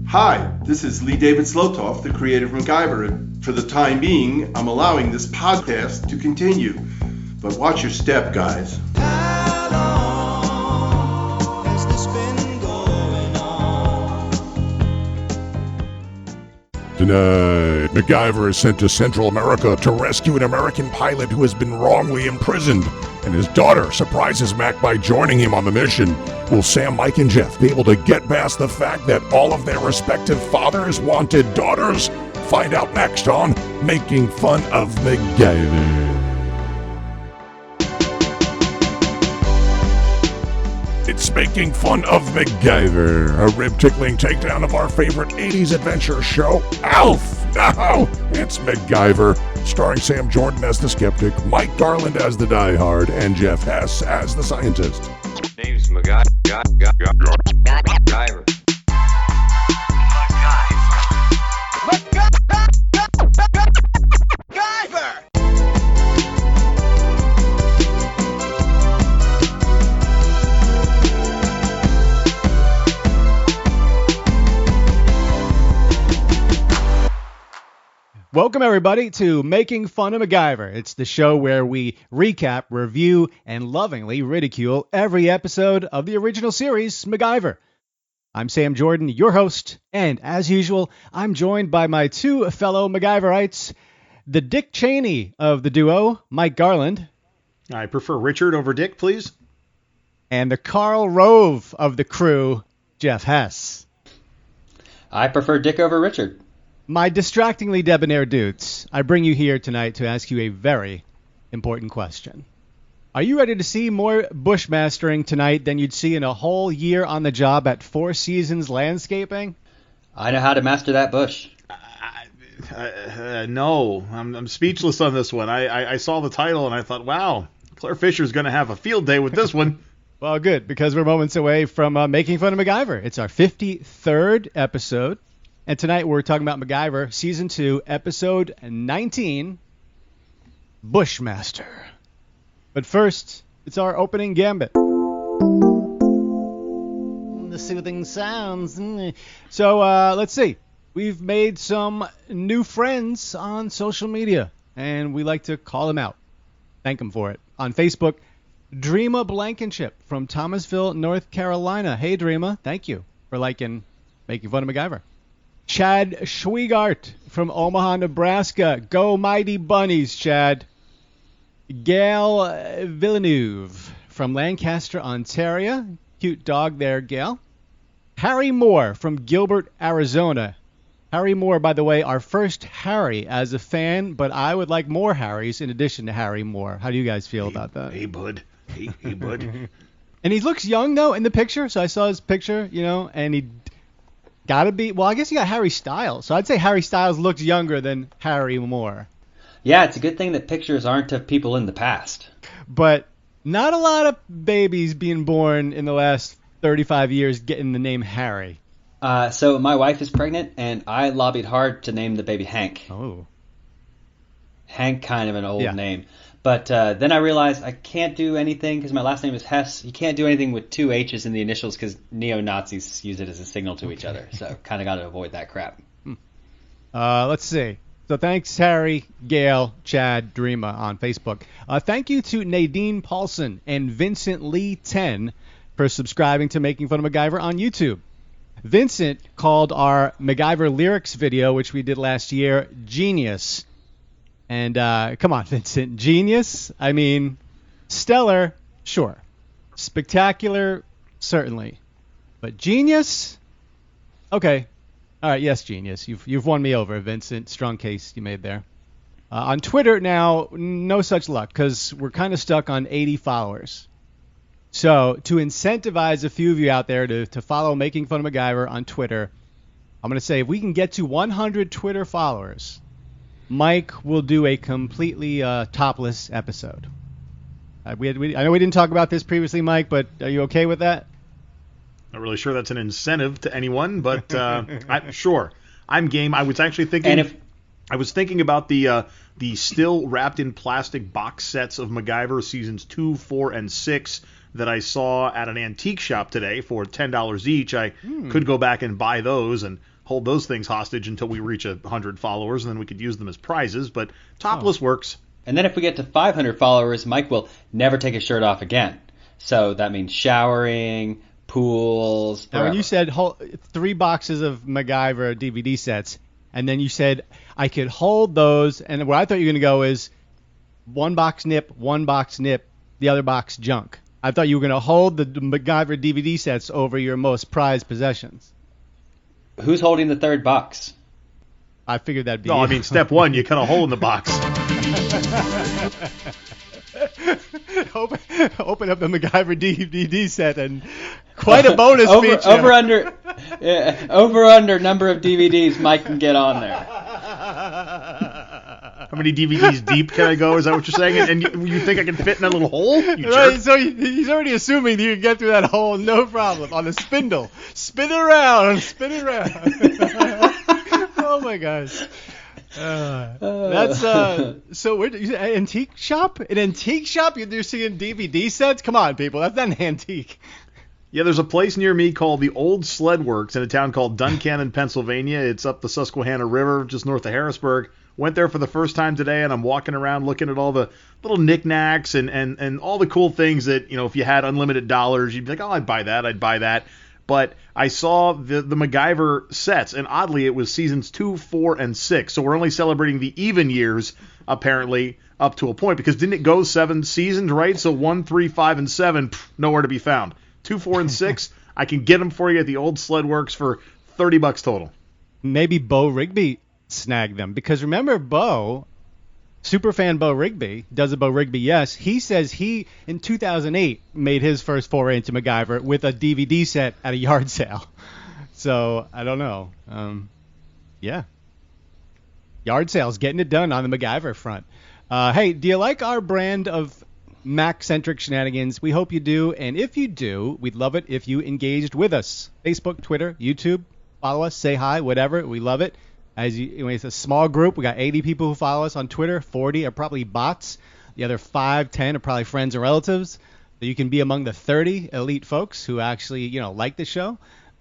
Hi, this is Lee David Slotoff, the creator of MacGyver, and for the time being, I'm allowing this podcast to continue. But watch your step, guys. How long has this been going on? Tonight, MacGyver is sent to Central America to rescue an American pilot who has been wrongly imprisoned, and his daughter surprises Mac by joining him on the mission. Will Sam, Mike, and Jeff be able to get past the fact that all of their respective fathers wanted daughters? Find out next on Making Fun of MacGyver. It's Making Fun of MacGyver, a rib-tickling takedown of our favorite 80s adventure show, Alf! Now, it's MacGyver, starring Sam Jordan as the skeptic, Mike Garland as the diehard, and Jeff Hess as the scientist. Name's MacGyver. Welcome, everybody, to Making Fun of MacGyver. It's the show where we recap, review, and lovingly ridicule every episode of the original series, MacGyver. I'm Sam Jordan, your host, and as usual, I'm joined by my two fellow MacGyverites, the Dick Cheney of the duo, Mike Garland. I prefer Richard over Dick, please. And the Karl Rove of the crew, Jeff Hess. I prefer Dick over Richard. My distractingly debonair dudes, I bring you here tonight to ask you a very important question. Are you ready to see more bushmastering tonight than you'd see in a whole year on the job at Four Seasons Landscaping? I know how to master that bush. No, I'm speechless on this one. I saw the title and I thought, wow, Claire Fisher's going to have a field day with this one. Well, good, because we're moments away from Making Fun of MacGyver. It's our 53rd episode. And tonight we're talking about MacGyver, Season 2, Episode 19, Bushmaster. But first, it's our opening gambit. The soothing sounds. So, let's see. We've made some new friends on social media, and we like to call them out. Thank them for it. On Facebook, Dreama Blankenship from Thomasville, North Carolina. Hey, Dreama, thank you for liking Making Fun of MacGyver. Chad Schwiegart from Omaha, Nebraska. Go Mighty Bunnies, Chad. Gail Villeneuve from Lancaster, Ontario. Cute dog there, Gail. Harry Moore from Gilbert, Arizona. Harry Moore, by the way, our first Harry as a fan, but I would like more Harrys in addition to Harry Moore. How do you guys feel about that? Hey, bud. Hey, bud. And he looks young, though, in the picture. So I saw his picture, and he... Gotta be. Well, I guess you got Harry Styles. So I'd say Harry Styles looks younger than Harry Moore. Yeah, it's a good thing that pictures aren't of people in the past. But not a lot of babies being born in the last 35 years getting the name Harry. So my wife is pregnant, and I lobbied hard to name the baby Hank. Oh. Hank, kind of an old name. But then I realized I can't do anything because my last name is Hess. You can't do anything with two H's in the initials because neo-Nazis use it as a signal to each other. So kind of got to avoid that crap. Let's see. So thanks, Harry, Gail, Chad, Dreama on Facebook. Thank you to Nadine Paulson and Vincent Lee 10 for subscribing to Making Fun of MacGyver on YouTube. Vincent called our MacGyver lyrics video, which we did last year, genius. And come on, Vincent. Genius? I mean, stellar, sure. Spectacular, certainly. But genius? Okay. All right, yes, genius. You've won me over, Vincent. Strong case you made there. On Twitter now, no such luck, because we're kind of stuck on 80 followers. So to incentivize a few of you out there to follow Making Fun of MacGyver on Twitter, I'm going to say if we can get to 100 Twitter followers, Mike will do a completely topless episode. I know we didn't talk about this previously, Mike, but are you okay with that? Not really sure that's an incentive to anyone, but sure. I'm game. I was actually thinking. And I was thinking about the still wrapped in plastic box sets of MacGyver seasons 2, 4, and 6 that I saw at an antique shop today for $10 each. I could go back and buy those and hold those things hostage until we reach 100 followers, and then we could use them as prizes. But topless works. And then if we get to 500 followers, Mike will never take his shirt off again. So that means showering, pools. Now, when you said 3 boxes of MacGyver DVD sets, and then you said I could hold those, and where I thought you were going to go is 1 box nip, 1 box nip, the other box junk. I thought you were going to hold the MacGyver DVD sets over your most prized possessions. Who's holding the 3rd box? I figured that'd be No, you. I mean, step 1, you cut a hole in the box. Open up the MacGyver DVD set and quite a bonus feature. Over under number of DVDs Mike can get on there. How many DVDs deep can I go? Is that what you're saying? And you think I can fit in that little hole? You jerk. Right, so he's already assuming that you can get through that hole no problem on a spindle. Spin it around. Oh my gosh. That's so weird. You said antique shop? An antique shop? You're seeing DVD sets? Come on, people. That's not an antique. Yeah, there's a place near me called the Old Sled Works in a town called Duncannon, Pennsylvania. It's up the Susquehanna River, just north of Harrisburg. Went there for the first time today, and I'm walking around looking at all the little knickknacks and all the cool things that, if you had unlimited dollars, you'd be like, oh, I'd buy that. But I saw the MacGyver sets, and oddly, it was seasons 2, 4, and 6. So we're only celebrating the even years, apparently, up to a point. Because didn't it go 7 seasons, right? So 1, 3, 5, and 7, nowhere to be found. 2, 4, and 6, I can get them for you at the Old Sled Works for $30 total. Maybe Bo Rigby snagged them. Because remember Bo, superfan Bo Rigby, does a Bo Rigby, yes. He says he, in 2008, made his first foray into MacGyver with a DVD set at a yard sale. So, I don't know. Yeah. Yard sales, getting it done on the MacGyver front. Hey, do you like our brand of Mac-centric shenanigans? We hope you do. And if you do, we'd love it if you engaged with us. Facebook, Twitter, YouTube. Follow us, say hi, whatever. We love it. It's a small group. We got 80 people who follow us on Twitter. 40 are probably bots. The other 5, 10 are probably friends and relatives. So you can be among the 30 elite folks who actually, like the show.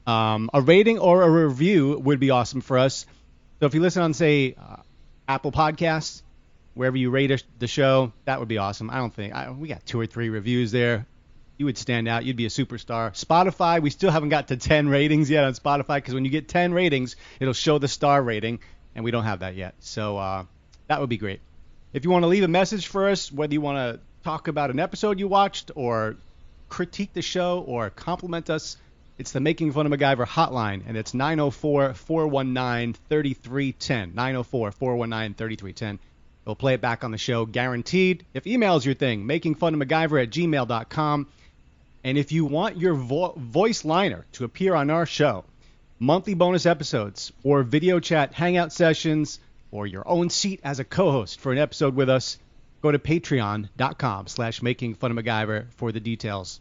A rating or a review would be awesome for us. So if you listen on, say, Apple Podcasts, wherever you rate the show, that would be awesome. We got 2 or 3 reviews there. You would stand out. You'd be a superstar. Spotify, we still haven't got to 10 ratings yet on Spotify, because when you get 10 ratings, it'll show the star rating, and we don't have that yet. So that would be great. If you want to leave a message for us, whether you want to talk about an episode you watched or critique the show or compliment us, it's the Making Fun of MacGyver hotline, and it's 904-419-3310. 904-419-3310. We'll play it back on the show, guaranteed. If email is your thing, makingfunofmacgyver@gmail.com. And if you want your voice liner to appear on our show, monthly bonus episodes, or video chat hangout sessions, or your own seat as a co-host for an episode with us, go to patreon.com/makingfunofmacgyver for the details.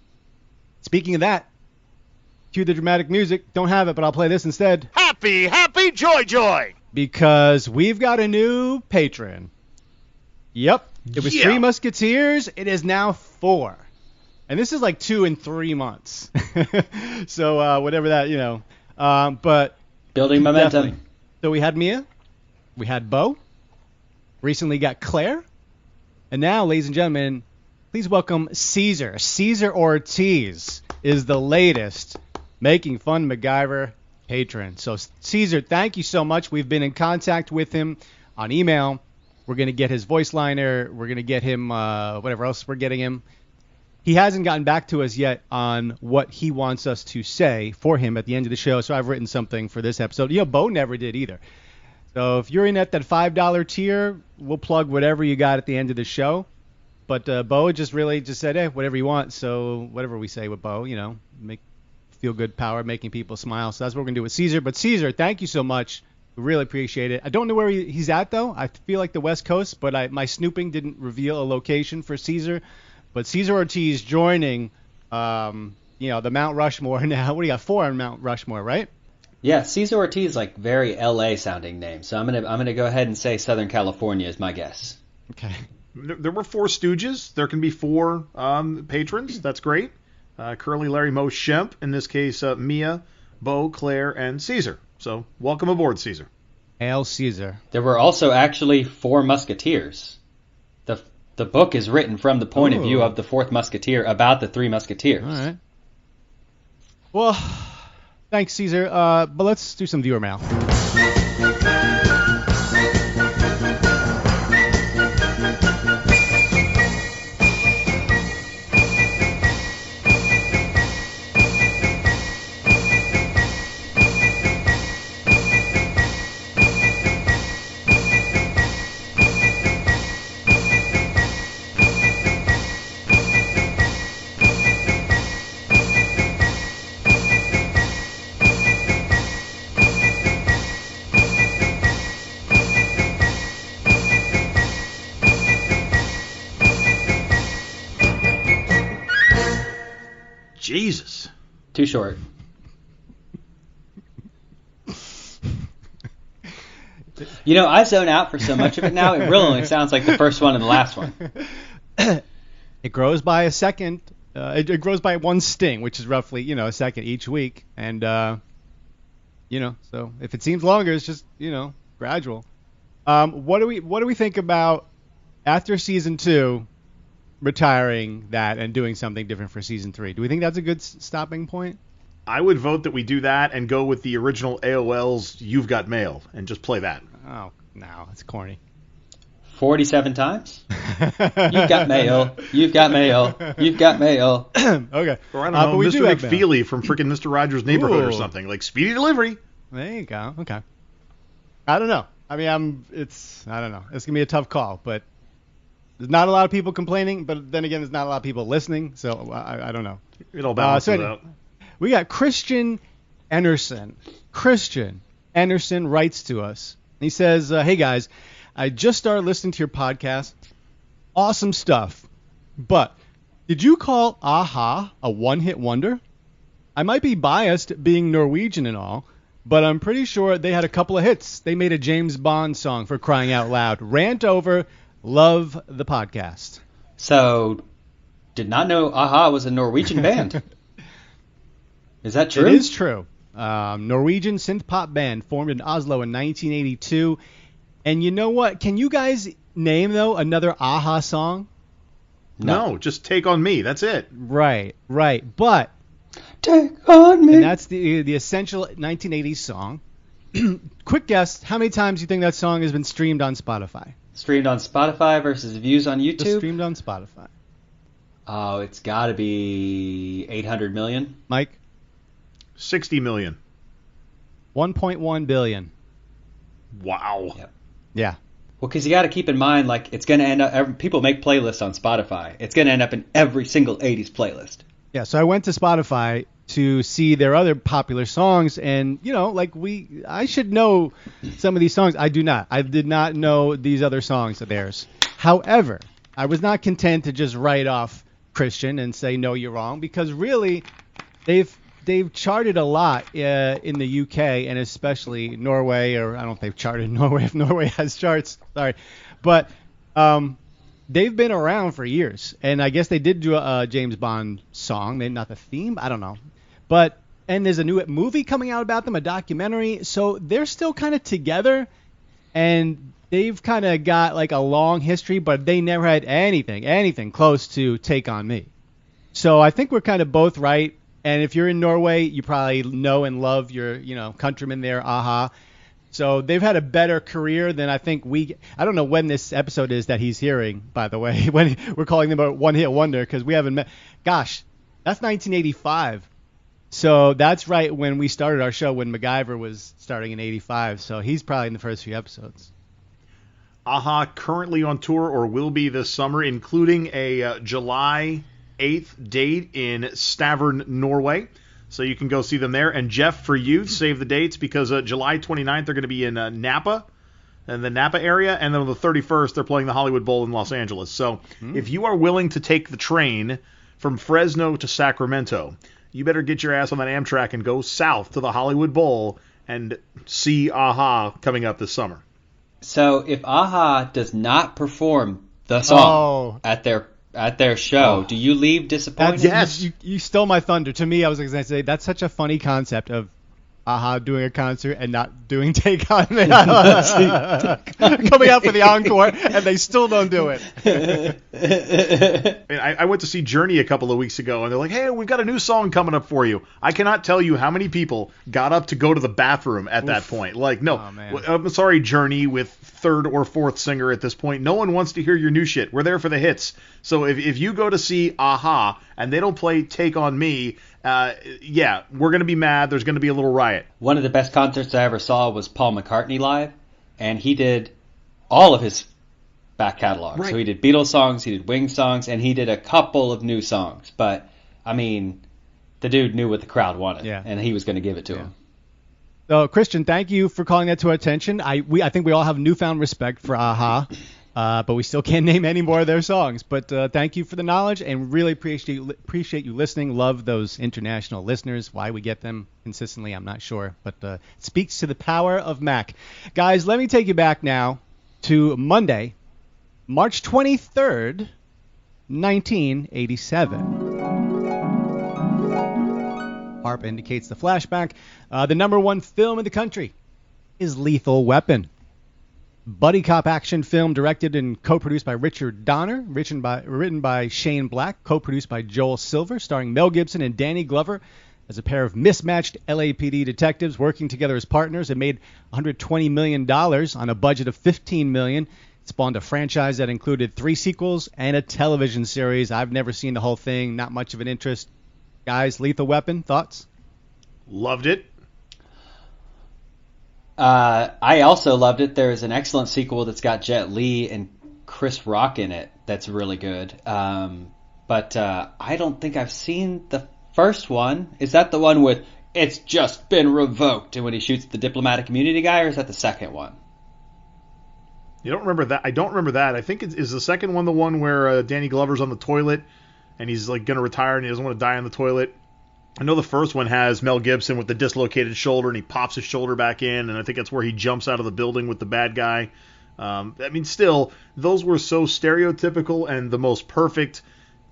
Speaking of that, cue the dramatic music. Don't have it, but I'll play this instead. Happy, happy, joy, joy! Because we've got a new patron. Yep. It was 3 Musketeers. It is now 4. And this is like 2 in 3 months. So whatever that, but building momentum. Definitely. So we had Mia. We had Bo. Recently got Claire. And now, ladies and gentlemen, please welcome Caesar. Caesar Ortiz is the latest Making Fun MacGyver patron. So Caesar, thank you so much. We've been in contact with him on email. We're going to get his voice liner. We're going to get him whatever else we're getting him. He hasn't gotten back to us yet on what he wants us to say for him at the end of the show, so I've written something for this episode. Bo never did either. So if you're in at that $5 tier, we'll plug whatever you got at the end of the show. But Bo just said, hey, whatever you want. So whatever we say with Bo, make feel good power, making people smile. So that's what we're going to do with Caesar. But Caesar, thank you so much. We really appreciate it. I don't know where he's at, though. I feel like the West Coast, but my snooping didn't reveal a location for Caesar. But Caesar Ortiz joining, the Mount Rushmore now. What do you got? 4 on Mount Rushmore, right? Yeah, Caesar Ortiz, like very LA sounding name. So I'm gonna go ahead and say Southern California is my guess. Okay. There were 4 Stooges. There can be 4 patrons. That's great. Curly, Larry, Moe, Shemp. In this case, Mia, Bo, Claire, and Caesar. So welcome aboard, Caesar. Hail Caesar. There were also actually 4 musketeers. The book is written from the point of view of the 4th musketeer about the 3 musketeers. All right. Well, thanks, Caesar. But let's do some viewer mail. Jesus. Too short. You know, I zone out for so much of it now, it really only sounds like the first one and the last one. It grows by a second. It grows by 1 sting, which is roughly, a second each week. And, so if it seems longer, it's just, gradual. What do we think about after season 2 retiring that and doing something different for season 3? Do we think that's a good stopping point? I would vote that we do that and go with the original AOL's You've Got Mail and just play that. Oh, no, it's corny. 47 times? You've got mail. You've got mail. You've got mail. Okay. Or I don't know, but we Mr. do have mail. McFeely from freaking Mr. Rogers' Neighborhood or Ooh. something. Like speedy delivery. There you go. Okay. I don't know. I mean, I don't know. It's going to be a tough call, but there's not a lot of people complaining, but then again, there's not a lot of people listening, so I don't know. It all balances so out. We got Christian Anderson. Christian Anderson writes to us. He says, hey guys, I just started listening to your podcast. Awesome stuff. But did you call Aha a one-hit wonder? I might be biased being Norwegian and all, but I'm pretty sure they had a couple of hits. They made a James Bond song, for crying out loud. Rant over. Love the podcast. So, did not know Aha was a Norwegian band. Is that true? It is true. Norwegian synth pop band formed in Oslo in 1982. And you know what? Can you guys name, though, another Aha song? No, just Take On Me. That's it. Right. But Take on me. and that's the essential 1980s song. Quick guess, how many times do you think that song has been streamed on Spotify? Streamed on Spotify versus views on Just YouTube? streamed on Spotify. Oh, it's got to be 800 million. Mike? 60 million. 1.1 billion. Wow. Yep. Yeah. Well, because you got to keep in mind, like, it's going to end up, people make playlists on Spotify. It's going to end up in every single 80s playlist. Yeah, so I went to Spotify to see their other popular songs, and, I should know some of these songs. I do not. I did not know these other songs of theirs. However, I was not content to just write off Christian and say, no, you're wrong, because really, they've charted a lot in the UK and especially Norway, or I don't know if they've charted in Norway, if Norway has charts, sorry. But they've been around for years, and I guess they did do a James Bond song, maybe not the theme, I don't know. And there's a new movie coming out about them, a documentary, so they're still kind of together, and they've kind of got like a long history, but they never had anything close to Take On Me. So I think we're kind of both right. And if you're in Norway, you probably know and love your, countrymen there, Aha. So they've had a better career than I think I don't know when this episode is that he's hearing, by the way, when we're calling them a one-hit wonder, because we haven't met. Gosh, that's 1985. So that's right when we started our show, when MacGyver was starting in 85. So he's probably in the first few episodes. Aha currently on tour or will be this summer, including a July 8th date in Stavern, Norway. So you can go see them there. And Jeff, for you, save the dates, because July 29th they're going to be in Napa, in the Napa area, and then on the 31st they're playing the Hollywood Bowl in Los Angeles. So if you are willing to take the train from Fresno to Sacramento, you better get your ass on that Amtrak and go south to the Hollywood Bowl and see Aha coming up this summer. So if Aha does not perform the song at their at their show. Do you leave disappointed? Yes. You stole my thunder. To me, I was going to say that's such a funny concept of Aha doing a concert and not doing Take On Me. Coming out for the encore, and they still don't do it. I went to see Journey a couple of weeks ago, and they're like, hey, we've got a new song coming up for you. I cannot tell you how many people got up to go to the bathroom at that point. Like, no, I'm sorry, Journey, with third or fourth singer at this point. No one wants to hear your new shit. We're there for the hits. So if you go to see Aha and they don't play Take On Me, yeah, we're going to be mad. There's going to be a little riot. One of the best concerts I ever saw was Paul McCartney live, and he did all of his back catalog. Right. So he did Beatles songs, he did Wings songs, and he did a couple of new songs. But, I mean, the dude knew what the crowd wanted, and he was going to give it to him. So, Christian, thank you for calling that to our attention. I think we all have newfound respect for Aha. But we still can't name any more of their songs. But thank you for the knowledge, and really appreciate you listening. Love those international listeners. Why we get them consistently, I'm not sure. But it speaks to the power of Mac. Guys, let me take you back now to Monday, March 23rd, 1987. Harp indicates the flashback. The number one film in the country is Lethal Weapon. Buddy cop action film directed and co-produced by Richard Donner, written by Shane Black, co-produced by Joel Silver, starring Mel Gibson and Danny Glover as a pair of mismatched LAPD detectives working together as partners. It made $120 million on a budget of $15 million. It spawned a franchise that included 3 sequels and a television series. I've never seen the whole thing, not much of an interest. Guys, Lethal Weapon, thoughts? Loved it. I also loved it. There's an excellent sequel that's got Jet Li and Chris Rock in it that's really good. But I don't think I've seen the first one. Is that the one with "It's just been revoked" and when he shoots the diplomatic immunity guy, or is that the second one? You don't remember that? I don't remember that. I think is the second one the one where Danny Glover's on the toilet and he's like going to retire and he doesn't want to die on the toilet. I know the first one has Mel Gibson with the dislocated shoulder, and he pops his shoulder back in, and I think that's where he jumps out of the building with the bad guy. I mean, still, those were so stereotypical and the most perfect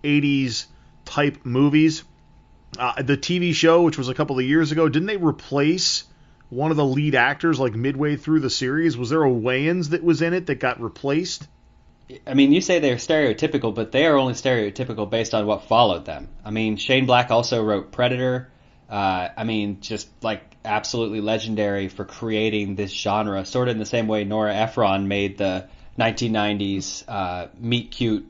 80s type movies. The TV show, which was a couple of years ago, didn't they replace one of the lead actors like midway through the series? Was there a Wayans that was in it that got replaced? I mean, you say they're stereotypical, but they are only stereotypical based on what followed them. I mean, Shane Black also wrote Predator. I mean, just like absolutely legendary for creating this genre, sort of in the same way Nora Ephron made the 1990s meet cute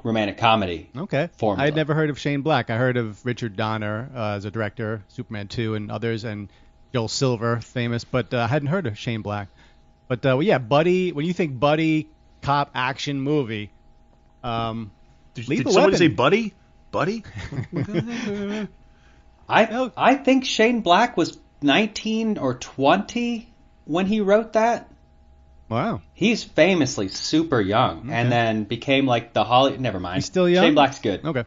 romantic comedy. Okay. Formula. I'd never heard of Shane Black. I heard of Richard Donner as a director, Superman 2 and others, and Joel Silver, famous, but I hadn't heard of Shane Black. But yeah, Buddy, when you think Buddy cop action movie, did somebody say Buddy? Buddy? I think Shane Black was 19 or 20 when he wrote that. Wow. He's famously super young, and then became like the Holly. Never mind. He's still young? Shane Black's good. Okay.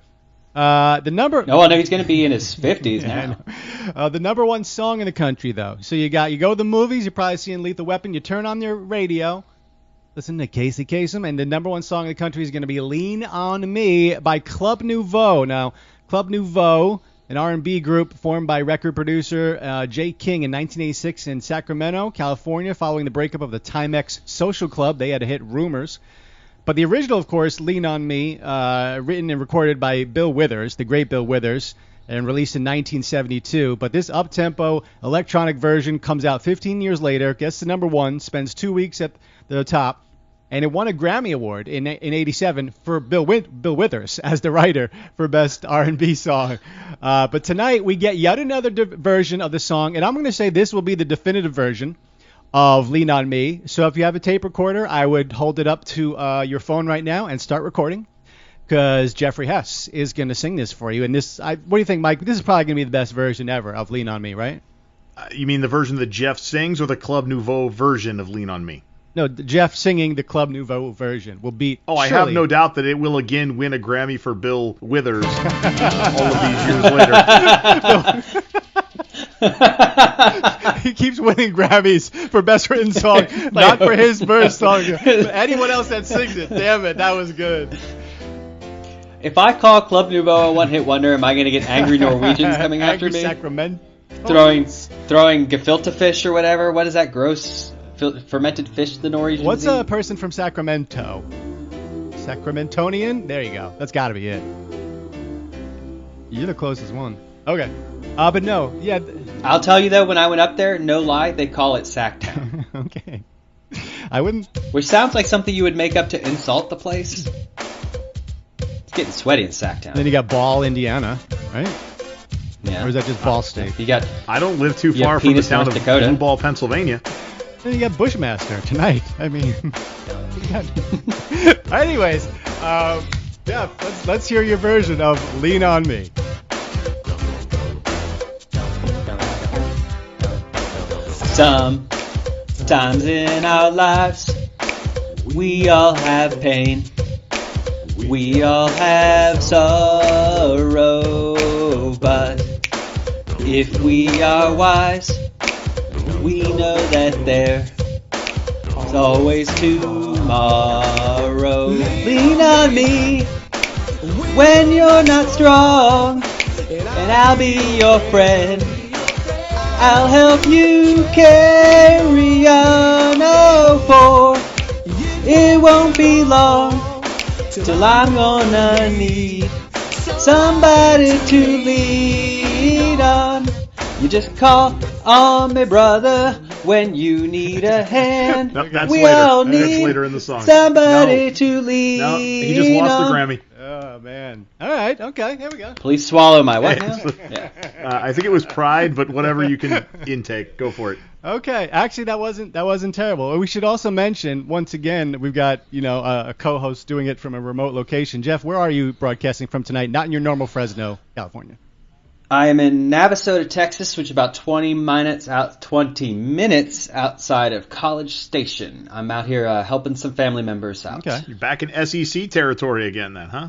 The number. No, he's going to be in his 50s now. The number one song in the country, though. So you go to the movies. You're probably seeing Lethal Weapon. You turn on your radio, listen to Casey Kasem, and the number one song in the country is going to be "Lean on Me" by Club Nouveau. Now, Club Nouveau, an R&B group formed by record producer Jay King in 1986 in Sacramento, California, following the breakup of the Timex Social Club. They had a hit, Rumors. But the original, of course, "Lean on Me," written and recorded by Bill Withers, the great Bill Withers, and released in 1972. But this up-tempo electronic version comes out 15 years later, gets to number one, spends 2 weeks at the top, and it won a Grammy Award in 87 for Bill Withers as the writer for Best R&B Song. But tonight we get yet another version of the song, and I'm going to say this will be the definitive version of "Lean on Me." So if you have a tape recorder, I would hold it up to your phone right now and start recording, because Jeffrey Hess is going to sing this for you. And what do you think, Mike? This is probably going to be the best version ever of "Lean on Me," right? You mean the version that Jeff sings, or the Club Nouveau version of "Lean on Me"? No, Jeff singing the Club Nouveau version will beat. Oh, I have no doubt that it will again win a Grammy for Bill Withers all of these years later. He keeps winning Grammys for Best Written Song, not for his verse song. But anyone else that sings it, damn it, that was good. If I call Club Nouveau a one-hit wonder, am I going to get angry Norwegians coming after me? Sacramento. Throwing gefilte fish or whatever. What is that gross fermented fish the Norwegians What's eat? a person from Sacramento? Sacramentonian? There you go. That's got to be it. You're the closest one. Okay. But no, yeah. I'll tell you though, when I went up there, no lie, they call it Sacktown. Okay. I wouldn't. Which sounds like something you would make up to insult the place. It's getting sweaty in Sacktown. Then you got Ball, Indiana, right? Yeah. Or is that just Ball State? You got. I don't live too You far have from the Penis, town North of Dakota. Blue Ball, Pennsylvania. Then you got Bushmaster tonight. I mean, anyways, yeah, let's hear your version of "Lean on Me." Sometimes in our lives, we all have pain. We all have sorrow, but if we are wise, we know that there's always tomorrow. Lean on me when you're not strong, and I'll be your friend. I'll help you carry on, oh, for it won't be long till I'm gonna need somebody to lean on. You just call on me, brother, when you need a hand. No, that's we later. all That's need later in the song. somebody to lean No, he just lost on. the Grammy. Oh man. All right. Okay. Here we go. Please swallow my what now? Yeah. I think it was Pride, but whatever you can intake, go for it. Okay. Actually, that wasn't terrible. We should also mention once again we've got a co-host doing it from a remote location. Jeff, where are you broadcasting from tonight? Not in your normal Fresno, California. I am in Navasota, Texas, which is about 20 minutes outside of College Station. I'm out here helping some family members out. Okay. You're back in SEC territory again then, huh?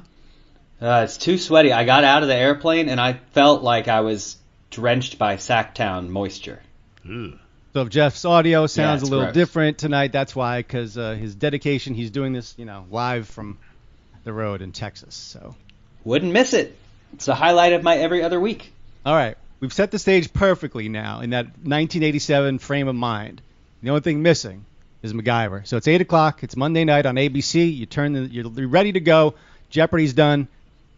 It's too sweaty. I got out of the airplane and I felt like I was drenched by Sacktown moisture. Ugh. So if Jeff's audio sounds a it's little gross. different tonight, that's why, because his dedication, he's doing this, live from the road in Texas. So. Wouldn't miss it. It's the highlight of my every other week. All right. We've set the stage perfectly now in that 1987 frame of mind. The only thing missing is MacGyver. So it's 8 o'clock. It's Monday night on ABC. You're ready to go. Jeopardy's done.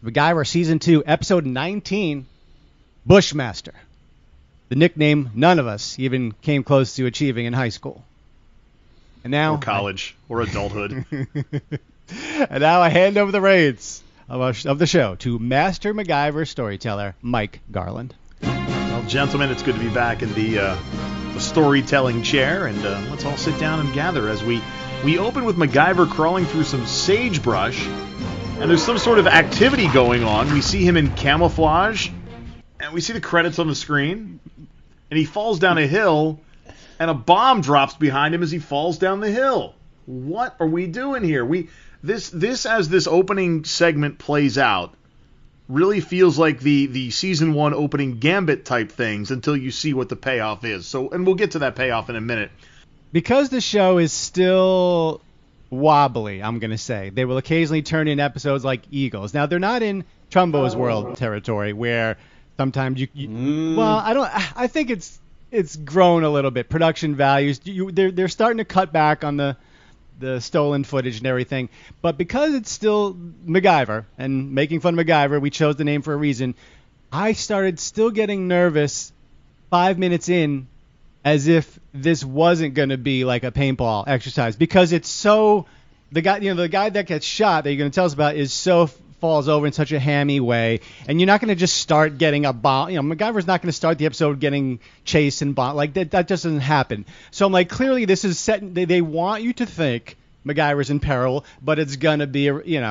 MacGyver Season 2, Episode 19, Bushmaster. The nickname none of us even came close to achieving in high school. And now... Or college. Or adulthood. And now I hand over the reins of the show to Master MacGyver storyteller Mike Garland. Well, gentlemen, it's good to be back in the storytelling chair, and let's all sit down and gather as we open with MacGyver crawling through some sagebrush, and there's some sort of activity going on. We see him in camouflage, and we see the credits on the screen, and he falls down a hill, and a bomb drops behind him as he falls down the hill. What are we doing here? This as this opening segment plays out, really feels like the season 1 opening Gambit type things until you see what the payoff is. So, and we'll get to that payoff in a minute. Because the show is still wobbly, I'm going to say, they will occasionally turn in episodes like Eagles. Now, they're not in Trumbo's world territory where sometimes well, I think it's grown a little bit. Production values, they're starting to cut back on the stolen footage and everything. But because it's still MacGyver and making fun of MacGyver, we chose the name for a reason. I started still getting nervous 5 minutes in as if this wasn't going to be like a paintball exercise, because it's so the guy that gets shot that you're going to tell us about is so falls over in such a hammy way, and you're not going to just start getting a bomb. MacGyver's not going to start the episode getting chased and bomb like that. That just doesn't happen. So I'm like, clearly this is set. They want you to think MacGyver's in peril, but it's gonna be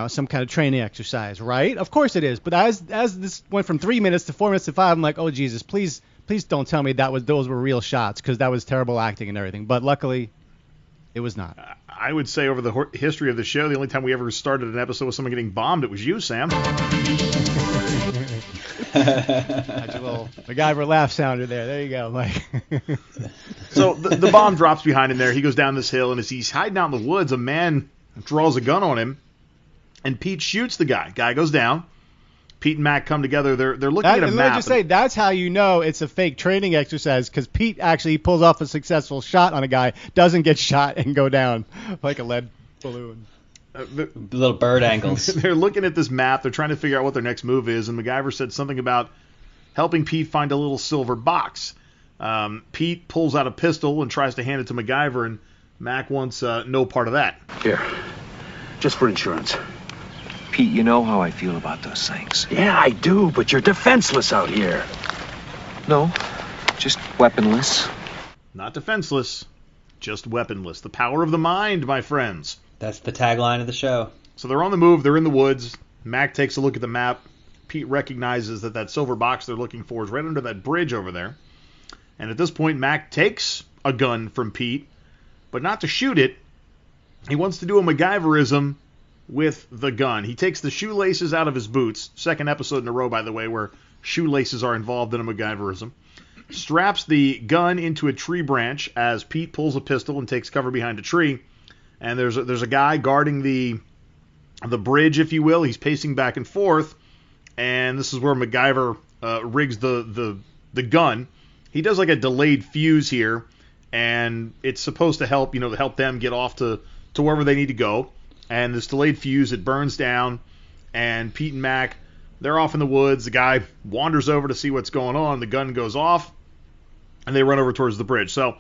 some kind of training exercise, right? Of course it is. But as this went from 3 minutes to 4 minutes to 5, I'm like, oh Jesus, please don't tell me those were real shots, because that was terrible acting and everything. But luckily, it was not. I would say over the history of the show, the only time we ever started an episode with someone getting bombed, it was you, Sam. That's a little MacGyver laugh sounder there. There you go, Mike. So the bomb drops behind him there. He goes down this hill, and as he's hiding out in the woods, a man draws a gun on him and Pete shoots the guy. Guy goes down. Pete and Mac come together. They're looking at a let map. me just say, that's how you know it's a fake training exercise, because Pete actually pulls off a successful shot on a guy, doesn't get shot, and go down like a lead balloon. Little bird angles. They're looking at this map. They're trying to figure out what their next move is, and MacGyver said something about helping Pete find a little silver box. Pete pulls out a pistol and tries to hand it to MacGyver, and Mac wants no part of that. Here, just for insurance. Pete, you know how I feel about those things. Yeah, I do, but you're defenseless out here. No, just weaponless. Not defenseless, just weaponless. The power of the mind, my friends. That's the tagline of the show. So they're on the move. They're in the woods. Mac takes a look at the map. Pete recognizes that silver box they're looking for is right under that bridge over there. And at this point, Mac takes a gun from Pete, but not to shoot it. He wants to do a MacGyverism with the gun. He takes the shoelaces out of his boots. Second episode in a row, by the way, where shoelaces are involved in a MacGyverism. Straps the gun into a tree branch as Pete pulls a pistol and takes cover behind a tree. And there's a guy guarding the bridge, if you will. He's pacing back and forth. And this is where MacGyver rigs the gun. He does like a delayed fuse here, and it's supposed to help them get off to wherever they need to go. And this delayed fuse, it burns down, and Pete and Mac, they're off in the woods. The guy wanders over to see what's going on. The gun goes off, and they run over towards the bridge. So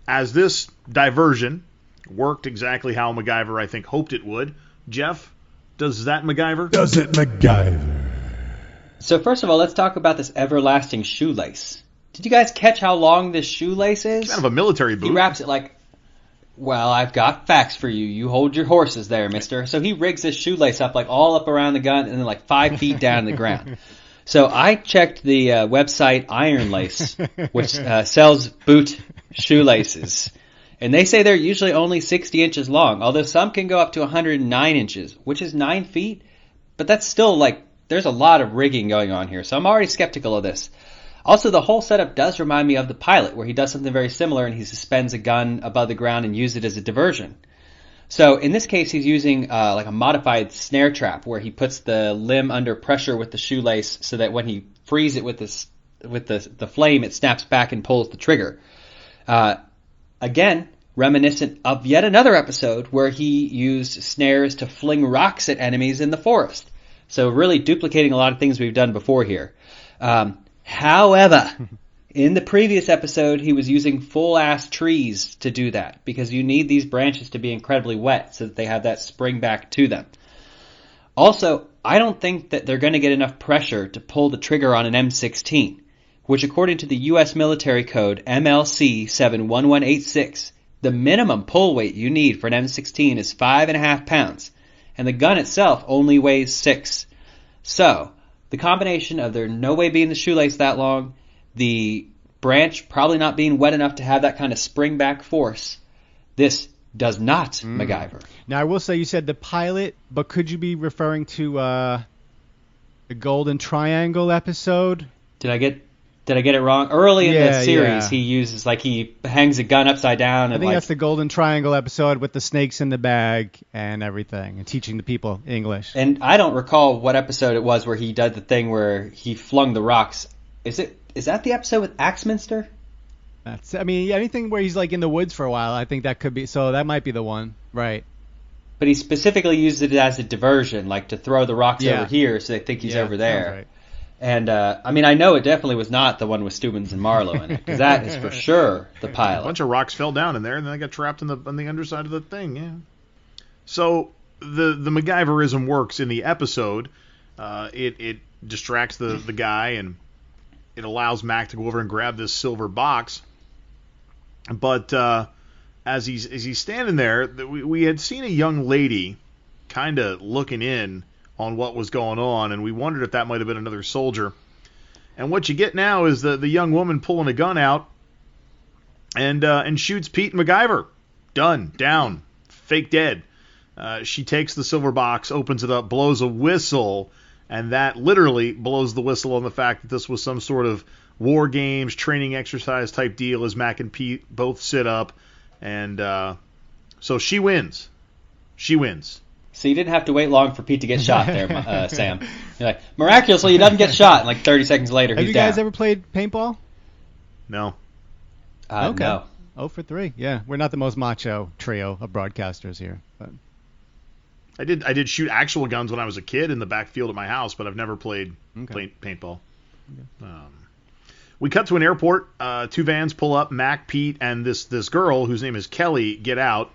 as this diversion worked exactly how MacGyver, I think, hoped it would, Jeff, does that MacGyver? Does it MacGyver? So first of all, let's talk about this everlasting shoelace. Did you guys catch how long this shoelace is? It's kind of a military boot. He wraps it like, well, I've got facts for you. You hold your horses there, mister. So he rigs this shoelace up like all up around the gun and then like 5 feet down to the ground. So I checked the website Iron Lace, which sells boot shoelaces. And they say they're usually only 60 inches long, although some can go up to 109 inches, which is 9 feet. But that's still like, there's a lot of rigging going on here. So I'm already skeptical of this. Also, the whole setup does remind me of The Pilot, where he does something very similar and he suspends a gun above the ground and uses it as a diversion. So in this case, he's using like a modified snare trap, where he puts the limb under pressure with the shoelace so that when he frees it with the flame, it snaps back and pulls the trigger. Again, reminiscent of yet another episode where he used snares to fling rocks at enemies in the forest. So really duplicating a lot of things we've done before here. However, in the previous episode, he was using full-ass trees to do that, because you need these branches to be incredibly wet so that they have that spring back to them. Also, I don't think that they're going to get enough pressure to pull the trigger on an M16, which according to the U.S. military code MLC 71186, the minimum pull weight you need for an M16 is 5.5 pounds, and the gun itself only weighs 6. So, the combination of there no way being the shoelace that long, the branch probably not being wet enough to have that kind of spring back force, this does not MacGyver. Now, I will say you said The Pilot, but could you be referring to the Golden Triangle episode? Did I get it wrong? Early in the series, yeah. he uses, like, he hangs a gun upside down. And I think that's the Golden Triangle episode with the snakes in the bag and everything, and teaching the people English. And I don't recall what episode it was where he did the thing where he flung the rocks. Is that the episode with Axminster? Anything where he's like in the woods for a while, I think that could be. So that might be the one, right? But he specifically used it as a diversion, like to throw the rocks over here so they think he's over there. Right. And, I know it definitely was not the one with Stubbins and Marlowe in it, because that is for sure The Pilot. A bunch of rocks fell down in there, and then they got trapped on the underside of the thing, yeah. So, the MacGyverism works in the episode. It distracts the guy, and it allows Mac to go over and grab this silver box. But as he's standing there, we had seen a young lady kind of looking in on what was going on, and we wondered if that might have been another soldier. And what you get now is the young woman pulling a gun out and shoots Pete and MacGyver. Done. Down. Fake dead. She takes the silver box, opens it up, blows a whistle, and that literally blows the whistle on the fact that this was some sort of war games, training exercise type deal as Mac and Pete both sit up. And so she wins. She wins. So you didn't have to wait long for Pete to get shot there, Sam. You're like, miraculously, he doesn't get shot, and like 30 seconds later, Have he's you down. guys ever played paintball? No. Okay. No. 0 for 3. Yeah, we're not the most macho trio of broadcasters here. But I did shoot actual guns when I was a kid in the backfield at my house, but I've never played paintball. Okay. We cut to an airport. 2 vans pull up. Mac, Pete, and this girl whose name is Kelly get out.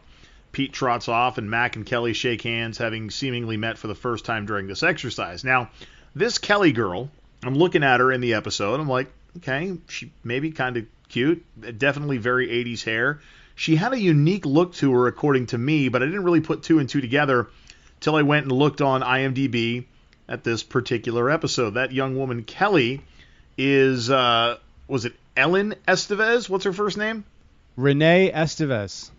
Pete trots off, and Mac and Kelly shake hands, having seemingly met for the first time during this exercise. Now, this Kelly girl, I'm looking at her in the episode. I'm like, okay, she maybe kind of cute. Definitely very 80s hair. She had a unique look to her, according to me, but I didn't really put 2 and 2 together till I went and looked on IMDb at this particular episode. That young woman, Kelly, is, was it Ellen Estevez? What's her first name? Renee Estevez.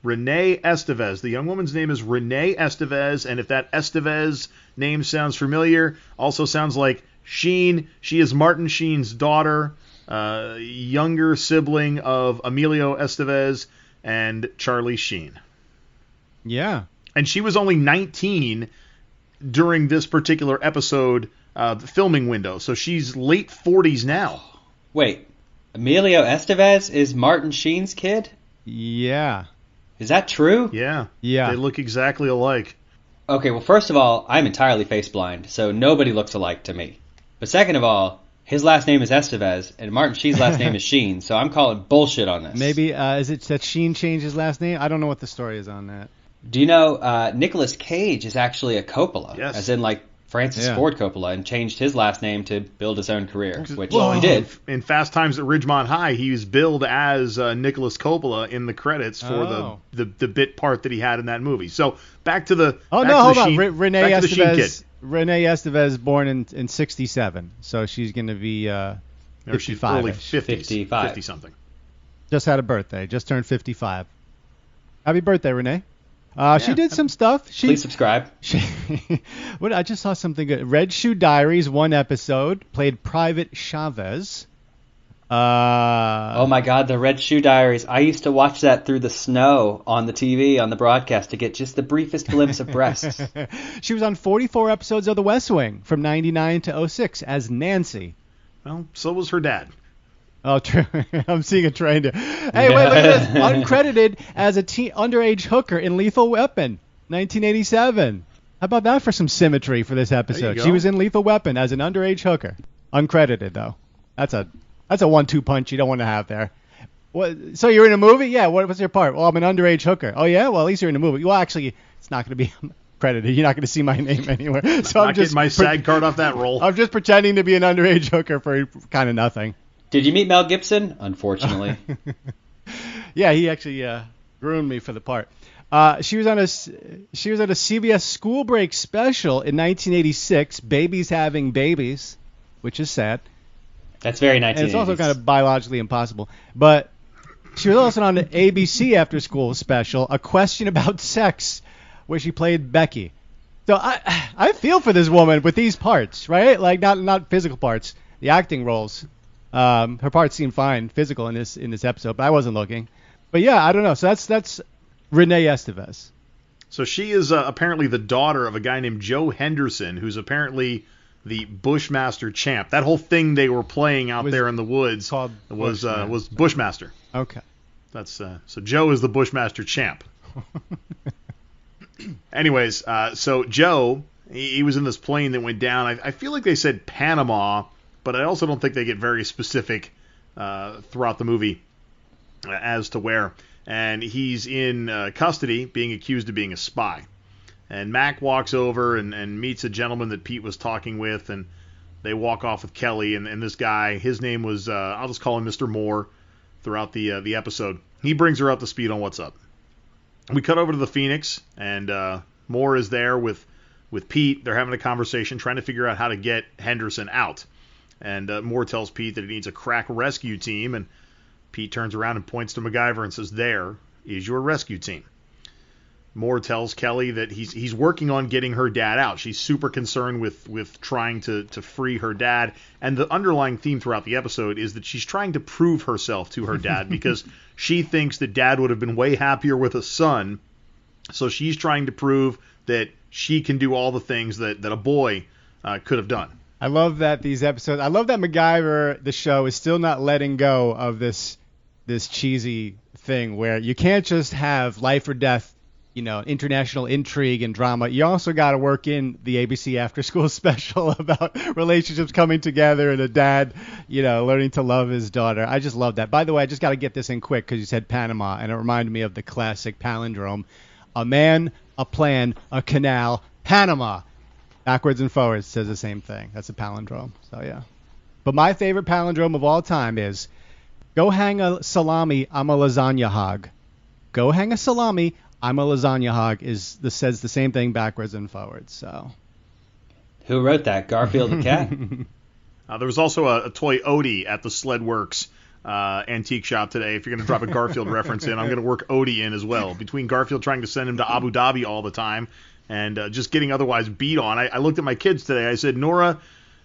Renee Estevez. The young woman's name is Renee Estevez, and if that Estevez name sounds familiar, also sounds like Sheen. She is Martin Sheen's daughter, younger sibling of Emilio Estevez and Charlie Sheen. Yeah. And she was only 19 during this particular episode, the filming window, so she's late 40s now. Wait, Emilio Estevez is Martin Sheen's kid? Yeah. Is that true? Yeah. Yeah. They look exactly alike. Okay, well, first of all, I'm entirely face blind, so nobody looks alike to me. But second of all, his last name is Estevez, and Martin Sheen's last name is Sheen, so I'm calling bullshit on this. Maybe, is it that Sheen changed his last name? I don't know what the story is on that. Do you know Nicolas Cage is actually a Coppola? Yes. As in, like, Francis Ford Coppola, and changed his last name to build his own career, which Well, he did. In Fast Times at Ridgemont High, he was billed as Nicholas Coppola in the credits for the bit part that he had in that movie. So back to the hold on. Renee Estevez, born in 67, so she's going to be 55. Early 50s, 50-something. Just had a birthday. Just turned 55. Happy birthday, Renee. She did some stuff. Please subscribe. I just saw something good. Red Shoe Diaries, 1 episode. Played Private Chavez. Oh my God, the Red Shoe Diaries. I used to watch that through the snow on the TV, on the broadcast, to get just the briefest glimpse of breasts. She was on 44 episodes of The West Wing from 99 to 06 as Nancy. Well, so was her dad. Oh, true. I'm seeing a trend. Hey, wait, look at this. Uncredited as a underage hooker in Lethal Weapon, 1987. How about that for some symmetry for this episode? She was in Lethal Weapon as an underage hooker. Uncredited, though. That's a 1-2 punch you don't want to have there. What? So you're in a movie? Yeah. What's your part? Well, I'm an underage hooker. Oh, yeah? Well, at least you're in a movie. Well, actually, it's not going to be credited. You're not going to see my name anywhere. So I'm just getting my SAG card off that roll. I'm just pretending to be an underage hooker for kind of nothing. Did you meet Mel Gibson? Unfortunately. Yeah, he actually ruined me for the part. She was on a CBS School Break special in 1986, Babies Having Babies, which is sad. That's very 1980s. And it's also kind of biologically impossible. But she was also on the ABC After School special, A Question About Sex, where she played Becky. So I feel for this woman with these parts, right? Like not physical parts, the acting roles. Her parts seem fine, physical in this episode, but I wasn't looking. But yeah, I don't know. So that's Renee Estevez. So she is apparently the daughter of a guy named Joe Henderson, who's apparently the Bushmaster champ. That whole thing they were playing out there in the woods was Bushmaster. Okay. That's so Joe is the Bushmaster champ. Anyways, so Joe, he was in this plane that went down. I feel like they said Panama, but I also don't think they get very specific throughout the movie as to where. And he's in custody, being accused of being a spy. And Mac walks over and meets a gentleman that Pete was talking with, and they walk off with Kelly. And this guy, his name was, I'll just call him Mr. Moore throughout the episode. He brings her up to speed on what's up. We cut over to the Phoenix, and Moore is there with Pete. They're having a conversation, trying to figure out how to get Henderson out. And Moore tells Pete that he needs a crack rescue team, and Pete turns around and points to MacGyver and says, "There is your rescue team." Moore tells Kelly that he's working on getting her dad out. She's super concerned with trying to free her dad. And the underlying theme throughout the episode is that she's trying to prove herself to her dad because she thinks that dad would have been way happier with a son. So she's trying to prove that she can do all the things that a boy could have done. I love that these episodes. I love that MacGyver, the show, is still not letting go of this cheesy thing where you can't just have life or death, international intrigue and drama. You also got to work in the ABC After School special about relationships coming together and a dad, learning to love his daughter. I just love that. By the way, I just got to get this in quick because you said Panama, and it reminded me of the classic palindrome: a man, a plan, a canal, Panama. Backwards and forwards says the same thing. That's a palindrome. So, yeah. But my favorite palindrome of all time is, go hang a salami, I'm a lasagna hog. Go hang a salami, I'm a lasagna hog says the same thing backwards and forwards. So, who wrote that? Garfield the cat? There was also a toy Odie at the Sledworks antique shop today. If you're going to drop a Garfield reference in, I'm going to work Odie in as well. Between Garfield trying to send him to Abu Dhabi all the time and just getting otherwise beat on. I looked at my kids today. I said, Nora,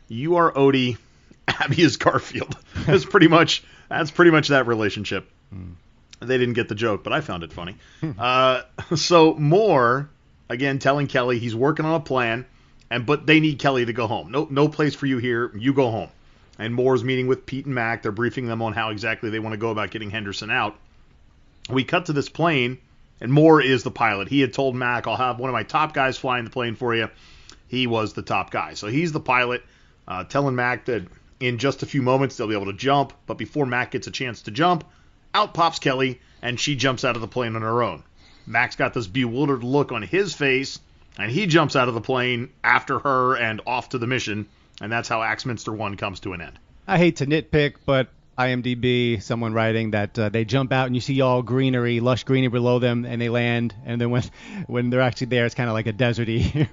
you are Odie, Abby is Garfield. That's pretty much that relationship. They didn't get the joke, but I found it funny. So Moore, again, telling Kelly he's working on a plan, but they need Kelly to go home. No place for you here. You go home. And Moore's meeting with Pete and Mac. They're briefing them on how exactly they want to go about getting Henderson out. We cut to this plane. And Moore is the pilot. He had told Mac, I'll have one of my top guys flying the plane for you. He was the top guy. So he's the pilot, telling Mac that in just a few moments they'll be able to jump. But before Mac gets a chance to jump, out pops Kelly, and she jumps out of the plane on her own. Mac's got this bewildered look on his face, and he jumps out of the plane after her and off to the mission. And that's how Axminster 1 comes to an end. I hate to nitpick, but IMDb, someone writing that they jump out and you see all greenery, lush greenery below them, and they land. And then when they're actually there, it's kind of like a deserty,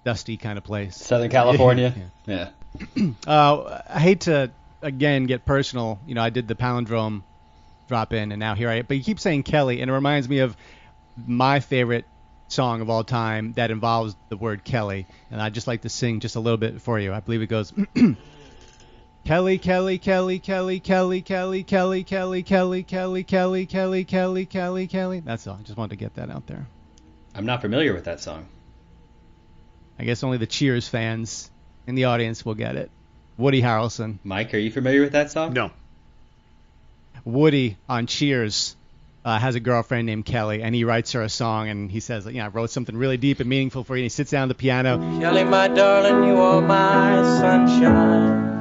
dusty kind of place. Southern California. Yeah. I hate to, again, get personal. I did the palindrome drop in, and now here I am. But you keep saying Kelly, and it reminds me of my favorite song of all time that involves the word Kelly. And I'd just like to sing just a little bit for you. I believe it goes... Kelly, Kelly, Kelly, Kelly, Kelly, Kelly, Kelly, Kelly, Kelly, Kelly, Kelly, Kelly, Kelly, Kelly, Kelly. That's all. I just wanted to get that out there. I'm not familiar with that song. I guess only the Cheers fans in the audience will get it. Woody Harrelson. Mike, are you familiar with that song? No. Woody on Cheers has a girlfriend named Kelly, and he writes her a song, and he says, I wrote something really deep and meaningful for you. And he sits down at the piano. Kelly, my darling, you are my sunshine.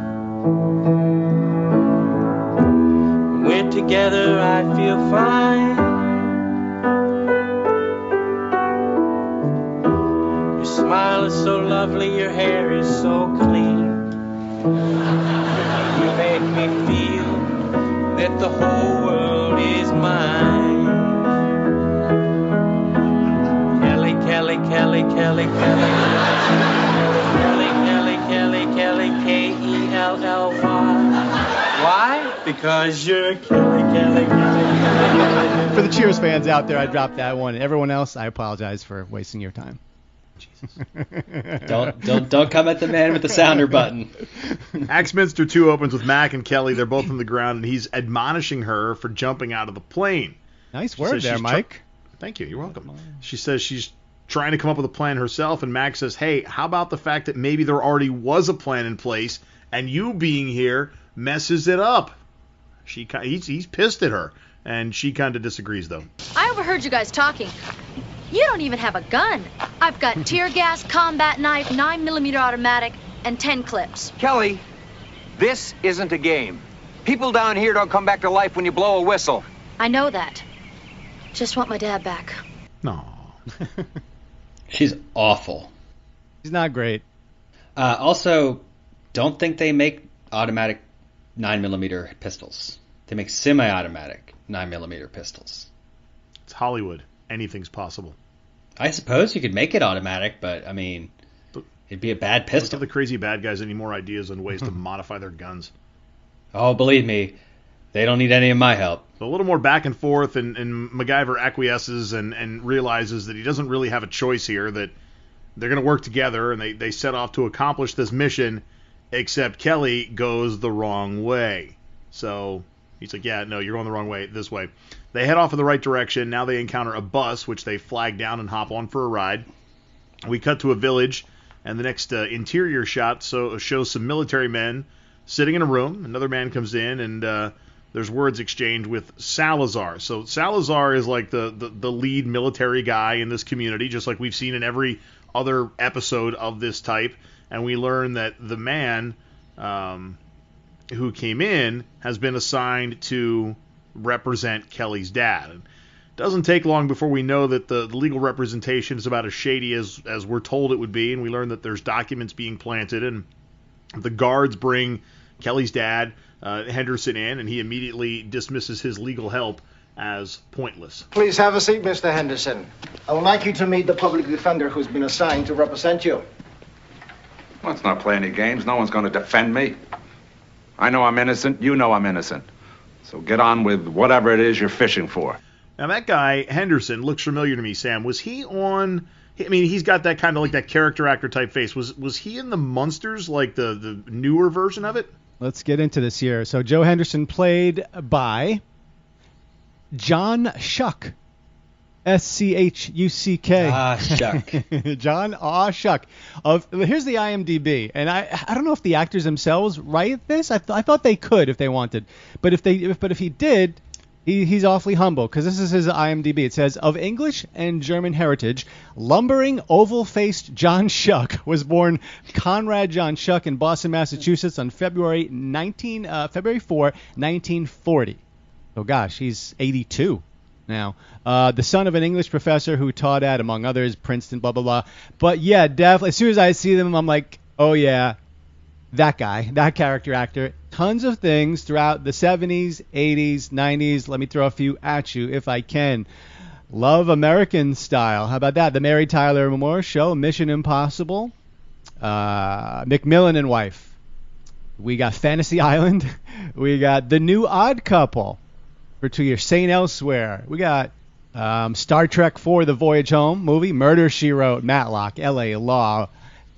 When we're together, I feel fine. Your smile is so lovely, your hair is so clean. You make me feel that the whole world is mine. Kelly, Kelly, Kelly, Kelly, Kelly. Kelly, Kelly, Kelly, Kelly, Kelly, why? Because you're Kelly, Kelly, Kelly, Kelly. For the Cheers fans out there, I dropped that one. Everyone else, I apologize for wasting your time. Don't come at the man with the sounder button. Axminster 2 opens with Mac and Kelly. They're both on the ground, and he's admonishing her for jumping out of the plane. Nice word there, Mike. Thank you. You're welcome. She says she's trying to come up with a plan herself, and Mac says, hey, how about the fact that maybe there already was a plan in place, and you being here messes it up? He's pissed at her, and she kind of disagrees, though. I overheard you guys talking. You don't even have a gun. I've got tear gas, combat knife, 9mm automatic, and 10 clips. Kelly, this isn't a game. People down here don't come back to life when you blow a whistle. I know that. Just want my dad back. No. She's awful. She's not great. Also, don't think they make automatic 9mm pistols. They make semi-automatic 9mm pistols. It's Hollywood. Anything's possible. I suppose you could make it automatic, but, I mean, it'd be a bad pistol. Don't give the crazy bad guys any more ideas on ways to modify their guns. Oh, believe me, they don't need any of my help. So a little more back and forth, and MacGyver acquiesces and realizes that he doesn't really have a choice here, that they're going to work together, and they set off to accomplish this mission, except Kelly goes the wrong way. So he's like, yeah, no, you're going the wrong way, this way. They head off in the right direction. Now they encounter a bus, which they flag down and hop on for a ride. We cut to a village, and the next interior shot shows some military men sitting in a room. Another man comes in, and there's words exchanged with Salazar. So Salazar is like the lead military guy in this community, just like we've seen in every other episode of this type. And we learn that the man who came in has been assigned to represent Kelly's dad. And it doesn't take long before we know that the legal representation is about as shady as we're told it would be, and we learn that there's documents being planted, and the guards bring Kelly's dad, Henderson, in, and he immediately dismisses his legal help as pointless. Please have a seat, Mr. Henderson. I would like you to meet the public defender who's been assigned to represent you. Let's not play any games. No one's going to defend me. I know I'm innocent. You know I'm innocent. So get on with whatever it is you're fishing for. Now, that guy, Henderson, looks familiar to me, Sam. Was he on... I mean, he's got that kind of like that character actor type face. Was he in the Munsters, like the newer version of it? Let's get into this here. So Joe Henderson played by John Schuck. Schuck. Schuck. John Schuck. Here's the IMDb, and I don't know if the actors themselves write this. I thought they could if they wanted, but if he did, he's awfully humble, because this is his IMDb. It says, of English and German heritage, lumbering, oval-faced John Schuck was born Conrad John Schuck in Boston, Massachusetts on February 4, 1940. Oh gosh, he's 82. Now, the son of an English professor who taught at, among others, Princeton, blah, blah, blah. But yeah, definitely, as soon as I see them, I'm like, oh yeah, that guy, that character actor. Tons of things throughout the 70s, 80s, 90s. Let me throw a few at you if I can. Love American Style. How about that? The Mary Tyler Moore Show, Mission Impossible, Macmillan and Wife. We got Fantasy Island. We got The New Odd Couple. For 2 years, St. Elsewhere. We got Star Trek IV, The Voyage Home movie, Murder, She Wrote, Matlock, L.A. Law.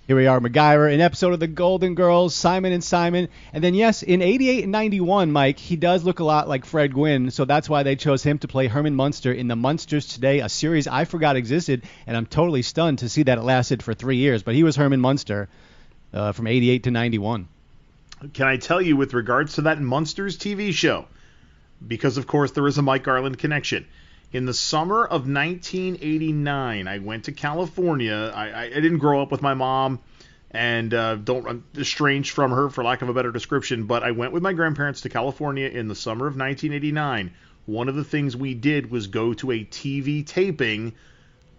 Here we are, MacGyver, an episode of The Golden Girls, Simon and Simon. And then, yes, in 88 and 91, Mike, he does look a lot like Fred Gwynn, so that's why they chose him to play Herman Munster in The Munsters Today, a series I forgot existed, and I'm totally stunned to see that it lasted for 3 years. But he was Herman Munster from 88 to 91. Can I tell you, with regards to that Munsters TV show, because, of course, there is a Mike Garland connection. In the summer of 1989, I went to California. I didn't grow up with my mom, and I'm estranged from her, for lack of a better description, but I went with my grandparents to California in the summer of 1989. One of the things we did was go to a TV taping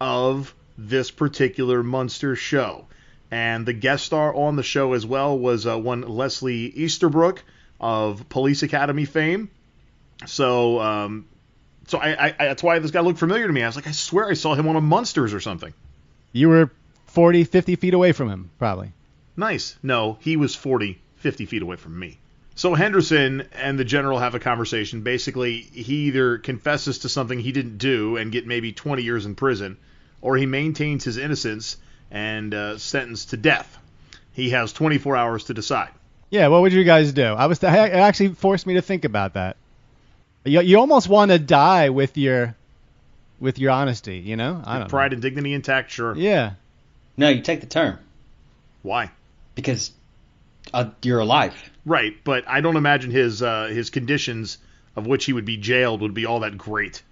of this particular Munster show. And the guest star on the show as well was one Leslie Easterbrook of Police Academy fame. So I that's why this guy looked familiar to me. I was like, I swear I saw him on a Munsters or something. You were 40, 50 feet away from him, probably. Nice. No, he was 40, 50 feet away from me. So Henderson and the general have a conversation. Basically, he either confesses to something he didn't do and get maybe 20 years in prison, or he maintains his innocence and sentenced to death. He has 24 hours to decide. Yeah, what would you guys do? It actually forced me to think about that. You almost want to die with your honesty, you know? I don't know. Pride and dignity intact, sure. Yeah. No, you take the term. Why? Because you're alive. Right, but I don't imagine his conditions of which he would be jailed would be all that great.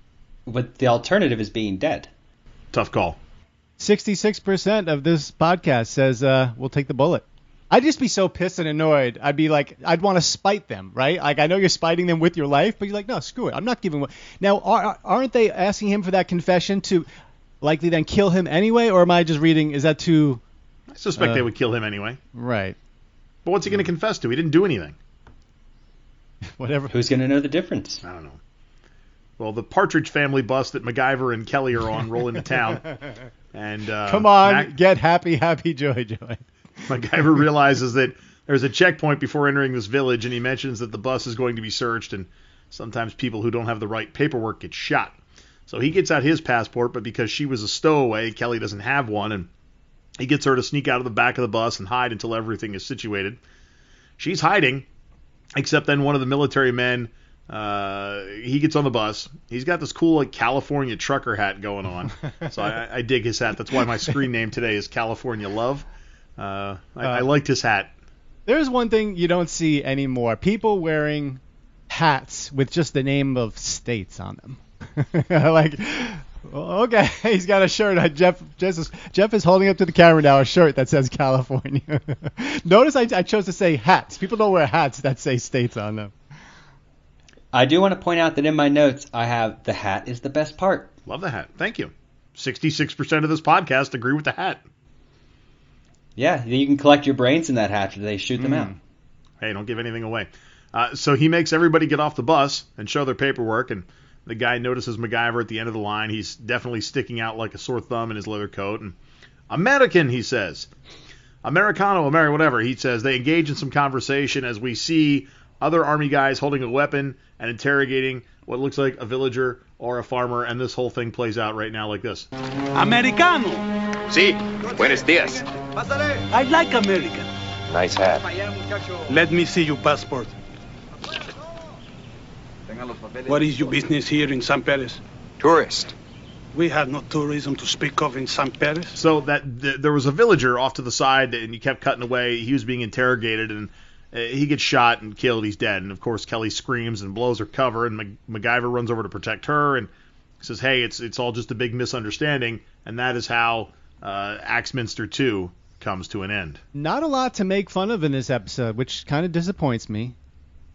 But the alternative is being dead. Tough call. 66% of this podcast says we'll take the bullet. I'd just be so pissed and annoyed. I'd be like, I'd want to spite them, right? Like, I know you're spiting them with your life, but you're like, no, screw it. I'm not giving one. Now, aren't they asking him for that confession to likely then kill him anyway? Or am I just reading, is that too... I suspect they would kill him anyway. Right. But what's he going to confess to? He didn't do anything. Whatever. Who's going to know the difference? I don't know. Well, the Partridge Family bus that MacGyver and Kelly are on roll into town. And come on, get happy, joy. MacGyver realizes that there's a checkpoint before entering this village, and he mentions that the bus is going to be searched, and sometimes people who don't have the right paperwork get shot. So he gets out his passport, but because she was a stowaway, Kelly doesn't have one, and he gets her to sneak out of the back of the bus and hide until everything is situated. She's hiding, except then one of the military men He gets on the bus. He's got this cool like California trucker hat going on. So I dig his hat. That's why my screen name today is California Love. I liked his hat. There's one thing you don't see anymore. People wearing hats with just the name of states on them. Like, okay, he's got a shirt. Jeff is holding up to the camera now a shirt that says California. Notice I chose to say hats. People don't wear hats that say states on them. I do want to point out that in my notes I have the hat is the best part. Love the hat. Thank you. 66% of this podcast agree with the hat. Yeah, you can collect your brains in that hat after they shoot them out. Hey, don't give anything away. So he makes everybody get off the bus and show their paperwork, and the guy notices MacGyver at the end of the line. He's definitely sticking out like a sore thumb in his leather coat. And American, he says. Americano, whatever. He says they engage in some conversation as we see other army guys holding a weapon and interrogating what looks like a villager or a farmer, and this whole thing plays out right now like this. Americano. Sí, buenos días. I like American. Nice hat. Let me see your passport. What is your business here in San Perez? Tourist. We have no tourism to speak of in San Perez. So there was a villager off to the side, and he kept cutting away. He was being interrogated, and he gets shot and killed. He's dead. And, of course, Kelly screams and blows her cover, and MacGyver runs over to protect her and says, hey, it's all just a big misunderstanding, and that is how Axminster 2 comes to an end. Not a lot to make fun of in this episode, which kind of disappoints me.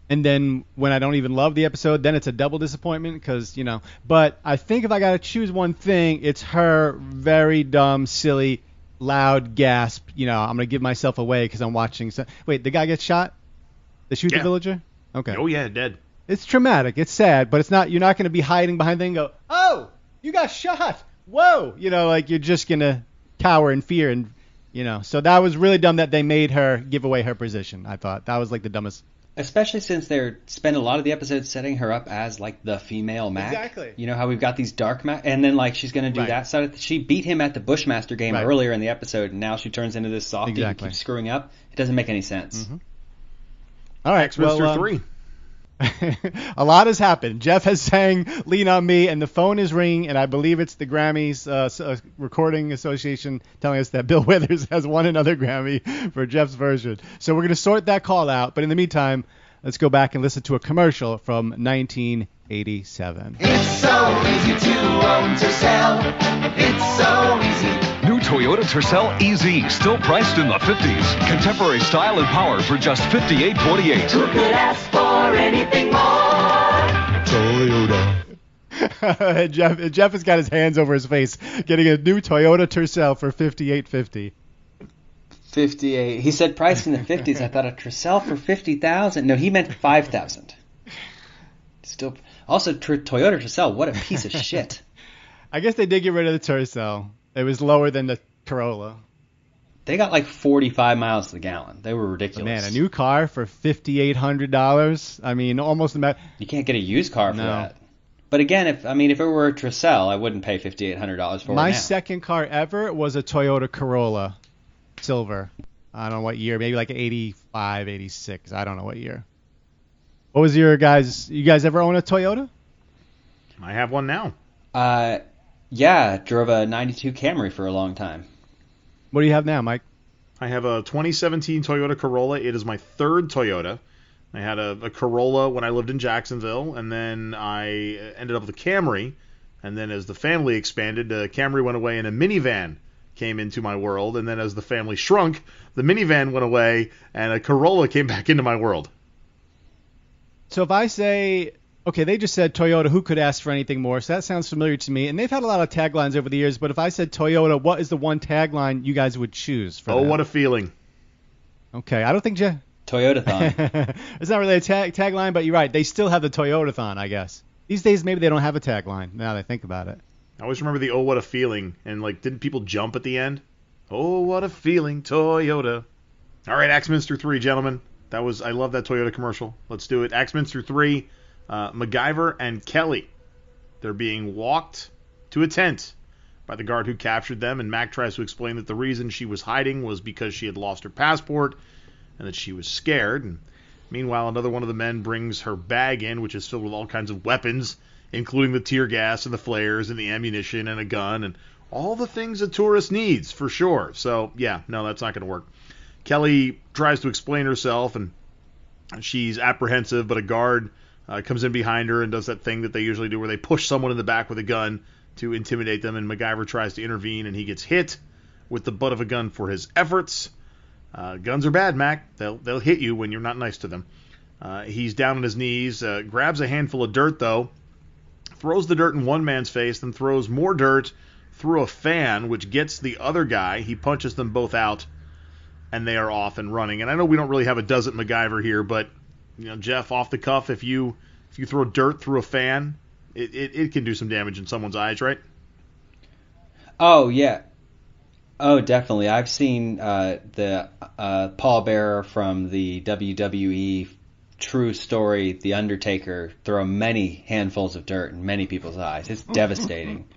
And then when I don't even love the episode, then it's a double disappointment because, But I think if I got to choose one thing, it's her very dumb, silly, loud gasp. I'm going to give myself away because I'm watching. Wait, the guy gets shot? They shoot the villager? Okay. Oh, yeah, dead. It's traumatic. It's sad, but it's not. You're not going to be hiding behind things and go, oh, you got shot. Whoa. Like you're just going to cower in fear. And, so that was really dumb that they made her give away her position. I thought that was like the dumbest. Especially since they spend a lot of the episodes setting her up as like the female Mac. Exactly. You know how we've got these dark Mac, and then like she's going to do that side. She beat him at the Bushmaster game earlier in the episode, and now she turns into this softie who keeps screwing up. It doesn't make any sense. Mm-hmm. All right, Mr. 3. A lot has happened. Jeff has sang "Lean on Me," and the phone is ringing, and I believe it's the Grammys Recording Association telling us that Bill Withers has won another Grammy for Jeff's version. So we're going to sort that call out, but in the meantime, let's go back and listen to a commercial from 1987. It's so easy to own Tercel. It's so easy. New Toyota Tercel EZ, still priced in the 50s. Contemporary style and power for just $58.28. Who could ask for anything more? Toyota. Jeff has got his hands over his face, getting a new Toyota Tercel for $58.50. 58. He said priced in the 50s. I thought a Tercel for $50,000. No, he meant $5,000. Still, also Toyota Tercel. What a piece of shit. I guess they did get rid of the Tercel. It was lower than the Corolla. They got like 45 miles to the gallon. They were ridiculous. But man, a new car for $5,800. I mean, almost. You can't get a used car for that. But again, if it were a Tercel, I wouldn't pay $5,800 for it. My second car ever was a Toyota Corolla, silver. I don't know what year, maybe like 85, 86. I don't know what year. What was your guys? You guys ever own a Toyota? I have one now. Yeah, drove a 92 Camry for a long time. What do you have now, Mike? I have a 2017 Toyota Corolla. It is my third Toyota. I had a Corolla when I lived in Jacksonville, and then I ended up with a Camry. And then as the family expanded, the Camry went away and a minivan came into my world. And then as the family shrunk, the minivan went away and a Corolla came back into my world. So if I say, okay, they just said Toyota, who could ask for anything more? So that sounds familiar to me. And they've had a lot of taglines over the years, but if I said Toyota, what is the one tagline you guys would choose for that? What a feeling. Okay, I don't think Toyotathon. It's not really a tagline, but you're right. They still have the Toyotathon, I guess. These days, maybe they don't have a tagline, now that I think about it. I always remember the "Oh, what a feeling," and like, didn't people jump at the end? Oh, what a feeling, Toyota. All right, Axminster 3, gentlemen. I love that Toyota commercial. Let's do it. Axminster 3, MacGyver and Kelly. They're being walked to a tent by the guard who captured them, and Mac tries to explain that the reason she was hiding was because she had lost her passport and that she was scared. And Meanwhile, another one of the men brings her bag in, which is filled with all kinds of weapons, including the tear gas and the flares and the ammunition and a gun and all the things a tourist needs, for sure. So, yeah, no, that's not going to work. Kelly tries to explain herself, and she's apprehensive, but a guard comes in behind her and does that thing that they usually do where they push someone in the back with a gun to intimidate them, and MacGyver tries to intervene, and he gets hit with the butt of a gun for his efforts. Guns are bad, Mac. They'll hit you when you're not nice to them. He's down on his knees, grabs a handful of dirt, though, throws the dirt in one man's face, then throws more dirt through a fan, which gets the other guy. He punches them both out, and they are off and running. And I know we don't really have a Does It MacGyver here, but Jeff, off the cuff, if you throw dirt through a fan, it can do some damage in someone's eyes, right? Oh, yeah. Oh, definitely. I've seen the pallbearer from the WWE true story, The Undertaker, throw many handfuls of dirt in many people's eyes. It's devastating.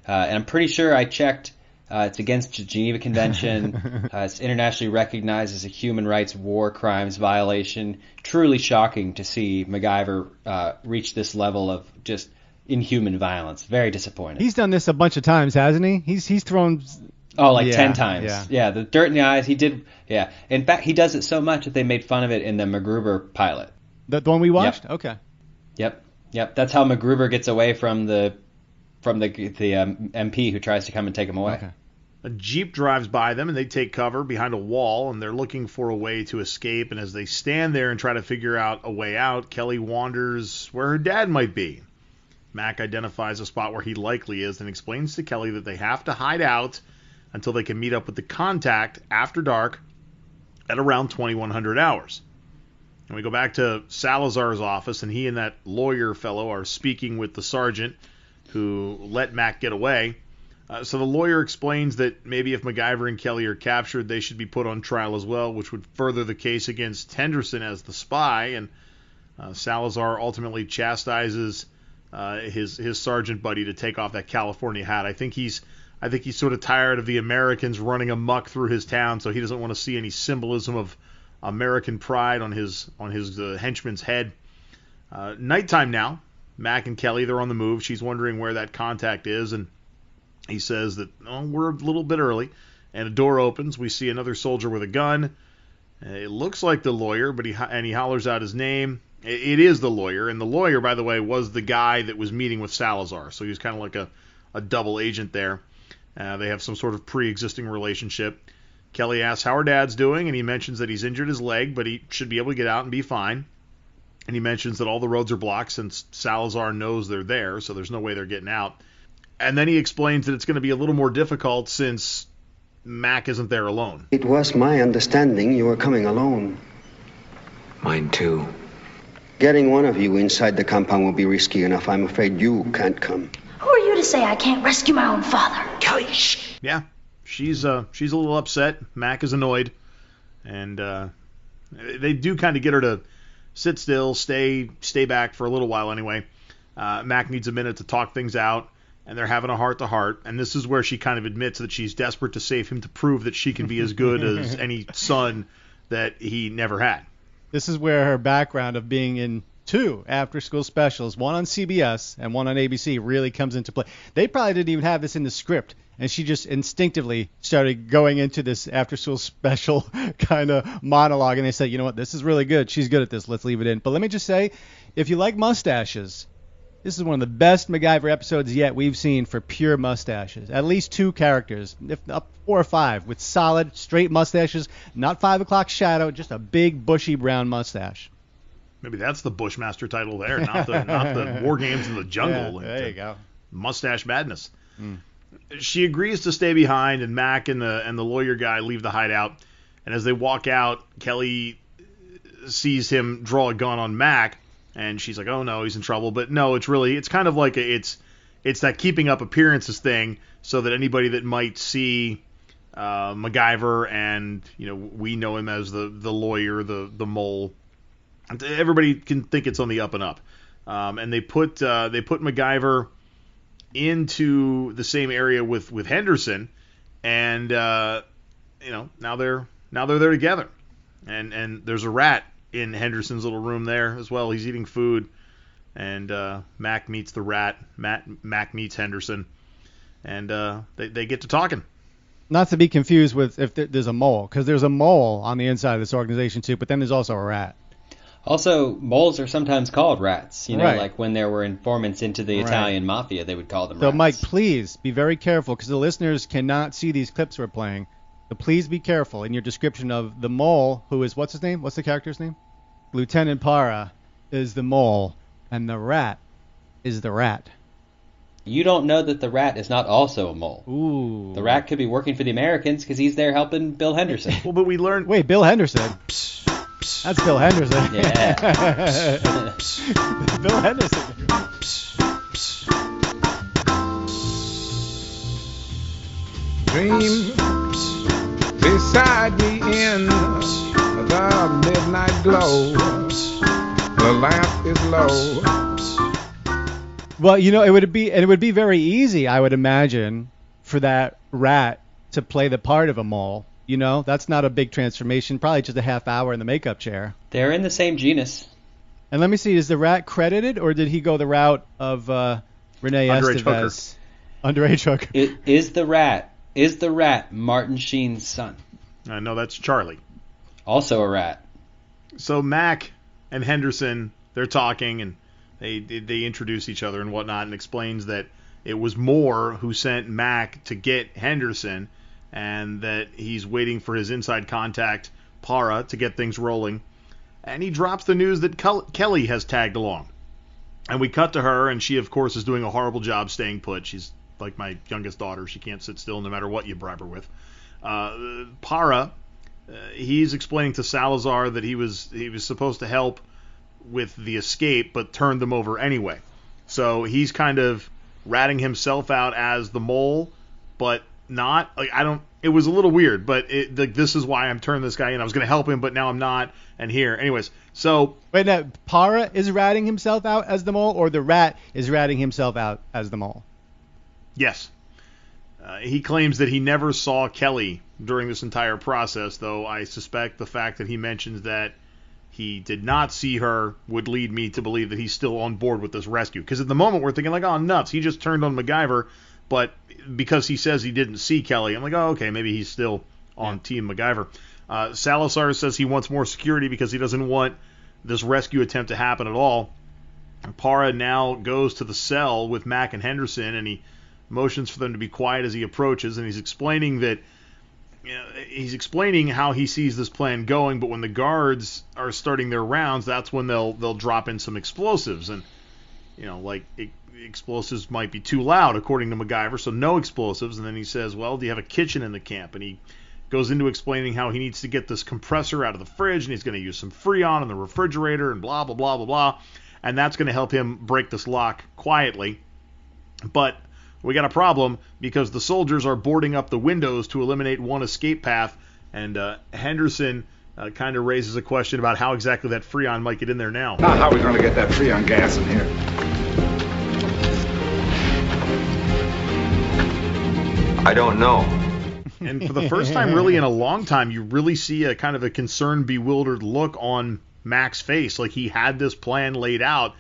And I'm pretty sure I checked. It's against the Geneva Convention. It's internationally recognized as a human rights war crimes violation. Truly shocking to see MacGyver reach this level of just inhuman violence. Very disappointing. He's done this a bunch of times, hasn't he? He's thrown... Oh, like 10 times. Yeah, the dirt in the eyes, he did. Yeah. In fact, he does it so much that they made fun of it in the MacGruber pilot. The one we watched? Yep. Okay. Yep. That's how MacGruber gets away from the MP who tries to come and take him away. Okay. A Jeep drives by them, and they take cover behind a wall, and they're looking for a way to escape. And as they stand there and try to figure out a way out, Kelly wanders where her dad might be. Mac identifies a spot where he likely is and explains to Kelly that they have to hide out until they can meet up with the contact after dark at around 2100 hours. And we go back to Salazar's office, and he and that lawyer fellow are speaking with the sergeant who let Mac get away. So the lawyer explains that maybe if MacGyver and Kelly are captured, they should be put on trial as well, which would further the case against Henderson as the spy. And Salazar ultimately chastises his sergeant buddy to take off that California hat. I think he's sort of tired of the Americans running amok through his town, so he doesn't want to see any symbolism of American pride on his henchman's head. Nighttime now. Mac and Kelly, they're on the move. She's wondering where that contact is, and he says that we're a little bit early. And a door opens. We see another soldier with a gun. It looks like the lawyer, but he hollers out his name. It is the lawyer, and the lawyer, by the way, was the guy that was meeting with Salazar, so he was kind of like a double agent there. They have some sort of pre-existing relationship. Kelly asks how her dad's doing, and he mentions that he's injured his leg, but he should be able to get out and be fine. And he mentions that all the roads are blocked since Salazar knows they're there, so there's no way they're getting out. And then he explains that it's going to be a little more difficult since Mac isn't there alone. It was my understanding you were coming alone. Mine too. Getting one of you inside the compound will be risky enough. I'm afraid you can't come. Who are you to say I can't rescue my own father? Kelly, shh. Yeah, she's a little upset. Mac is annoyed. And they do kind of get her to sit still, stay back for a little while anyway. Mac needs a minute to talk things out, and they're having a heart-to-heart. And this is where she kind of admits that she's desperate to save him to prove that she can be as good as any son that he never had. This is where her background of being in 2 after-school specials, one on CBS and one on ABC, really comes into play. They probably didn't even have this in the script, and she just instinctively started going into this after-school special kind of monologue, and they said, you know what, this is really good. She's good at this. Let's leave it in. But let me just say, if you like mustaches, this is one of the best MacGyver episodes yet we've seen for pure mustaches. At least 2 characters, if up 4 or 5, with solid, straight mustaches, not 5 o'clock shadow, just a big, bushy brown mustache. Maybe that's the Bushmaster title there, not the War Games in the Jungle. Yeah, there you go. Mustache Madness. She agrees to stay behind, and Mac and the lawyer guy leave the hideout. And as they walk out, Kelly sees him draw a gun on Mac, and she's like, "Oh no, he's in trouble." But no, it's kind of like it's that keeping up appearances thing, so that anybody that might see MacGyver, and we know him as the lawyer, the mole. Everybody can think it's on the up and up, and they put MacGyver into the same area with Henderson, and now they're there together, and there's a rat in Henderson's little room there as well. He's eating food, and Mac meets the rat. Mac meets Henderson, and they get to talking. Not to be confused with if there's a mole, because there's a mole on the inside of this organization too, but then there's also a rat. Also, moles are sometimes called rats. You know, Right. like when there were informants into the Right. Italian mafia, they would call them So, rats. Mike, please be very careful, because the listeners cannot see these clips we're playing. So please be careful in your description of the mole, who is, what's his name? What's the character's name? Lieutenant Para is the mole, and the rat is the rat. You don't know that the rat is not also a mole. Ooh. The rat could be working for the Americans because he's there helping Bill Henderson. Well, but we learned... Wait, Bill Henderson? That's Bill Henderson. Yeah. Bill Henderson. Dream beside me in the midnight glow. The lamp is low. Well, you know, it would be very easy, I would imagine, for that rat to play the part of a mole. You know, that's not a big transformation. Probably just a half hour in the makeup chair. They're in the same genus. And let me see, is the rat credited, or did he go the route of Renee Underage Estevez? Underage hooker. Is the rat Martin Sheen's son? No, that's Charlie. Also a rat. So Mac and Henderson, they're talking, and they introduce each other and whatnot, and explains that it was Moore who sent Mac to get Henderson, and that he's waiting for his inside contact, Para, to get things rolling. And he drops the news that Kelly has tagged along. And we cut to her, and she, of course, is doing a horrible job staying put. She's like my youngest daughter. She can't sit still no matter what you bribe her with. Para, he's explaining to Salazar that he was supposed to help with the escape, but turned them over anyway. So he's kind of ratting himself out as the mole, but not. Like, it was a little weird, but this is why I'm turning this guy in. I was going to help him, but now I'm not. And here, anyways. So wait, now Para is ratting himself out as the mole, or the rat is ratting himself out as the mole? Yes. He claims that he never saw Kelly during this entire process, though I suspect the fact that he mentions that he did not see her would lead me to believe that he's still on board with this rescue. Because at the moment we're thinking like, oh, nuts, he just turned on MacGyver, but because he says he didn't see Kelly, I'm like, oh, okay, maybe he's still on Team MacGyver. Salazar says he wants more security because he doesn't want this rescue attempt to happen at all. Para now goes to the cell with Mac and Henderson, and he motions for them to be quiet as he approaches, and he's explaining how he sees this plan going, but when the guards are starting their rounds, that's when they'll drop in some explosives, and explosives might be too loud according to MacGyver, so no explosives. And then he says, well, do you have a kitchen in the camp? And he goes into explaining how he needs to get this compressor out of the fridge, and he's going to use some Freon in the refrigerator, and blah blah blah blah blah, and that's going to help him break this lock quietly. But we got a problem because the soldiers are boarding up the windows to eliminate one escape path, and Henderson kind of raises a question about how exactly that Freon might get in there now. Now, how are we going to get that Freon gas in here? I don't know. And for the first time really in a long time, you really see a kind of a concerned, bewildered look on Mac's face. Like he had this plan laid out.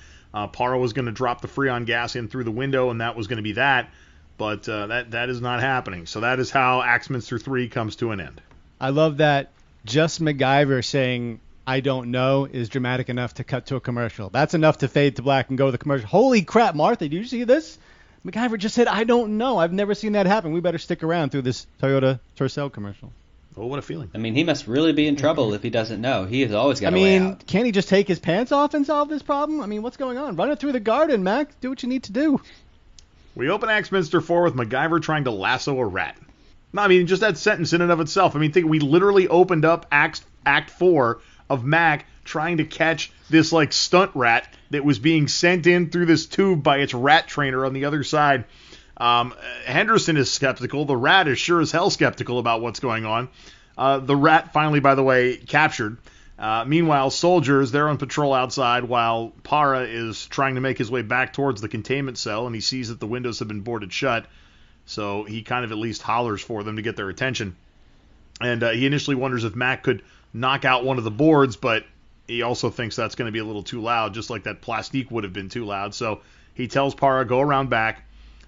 Para was going to drop the Freon gas in through the window, and that was going to be that. But that is not happening. So that is how Axminster 3 comes to an end. I love that just MacGyver saying, I don't know, is dramatic enough to cut to a commercial. That's enough to fade to black and go to the commercial. Holy crap, Martha, did you see this? MacGyver just said, I don't know. I've never seen that happen. We better stick around through this Toyota Tercel commercial. Oh, what a feeling. I mean, he must really be in trouble if he doesn't know. He has always got a way out. Can't he just take his pants off and solve this problem? I mean, what's going on? Run it through the garden, Mac. Do what you need to do. We open Axminster 4 with MacGyver trying to lasso a rat. No, I mean, just that sentence in and of itself. I mean, we literally opened up Act 4 of Mac trying to catch this, like, stunt rat that was being sent in through this tube by its rat trainer on the other side. Henderson is skeptical. The rat is sure as hell skeptical about what's going on. The rat finally, by the way, captured. Meanwhile, soldiers, they're on patrol outside while Para is trying to make his way back towards the containment cell, and he sees that the windows have been boarded shut. So he kind of at least hollers for them to get their attention. And he initially wonders if Mac could knock out one of the boards, but he also thinks that's going to be a little too loud, just like that plastique would have been too loud. So he tells Para, go around back.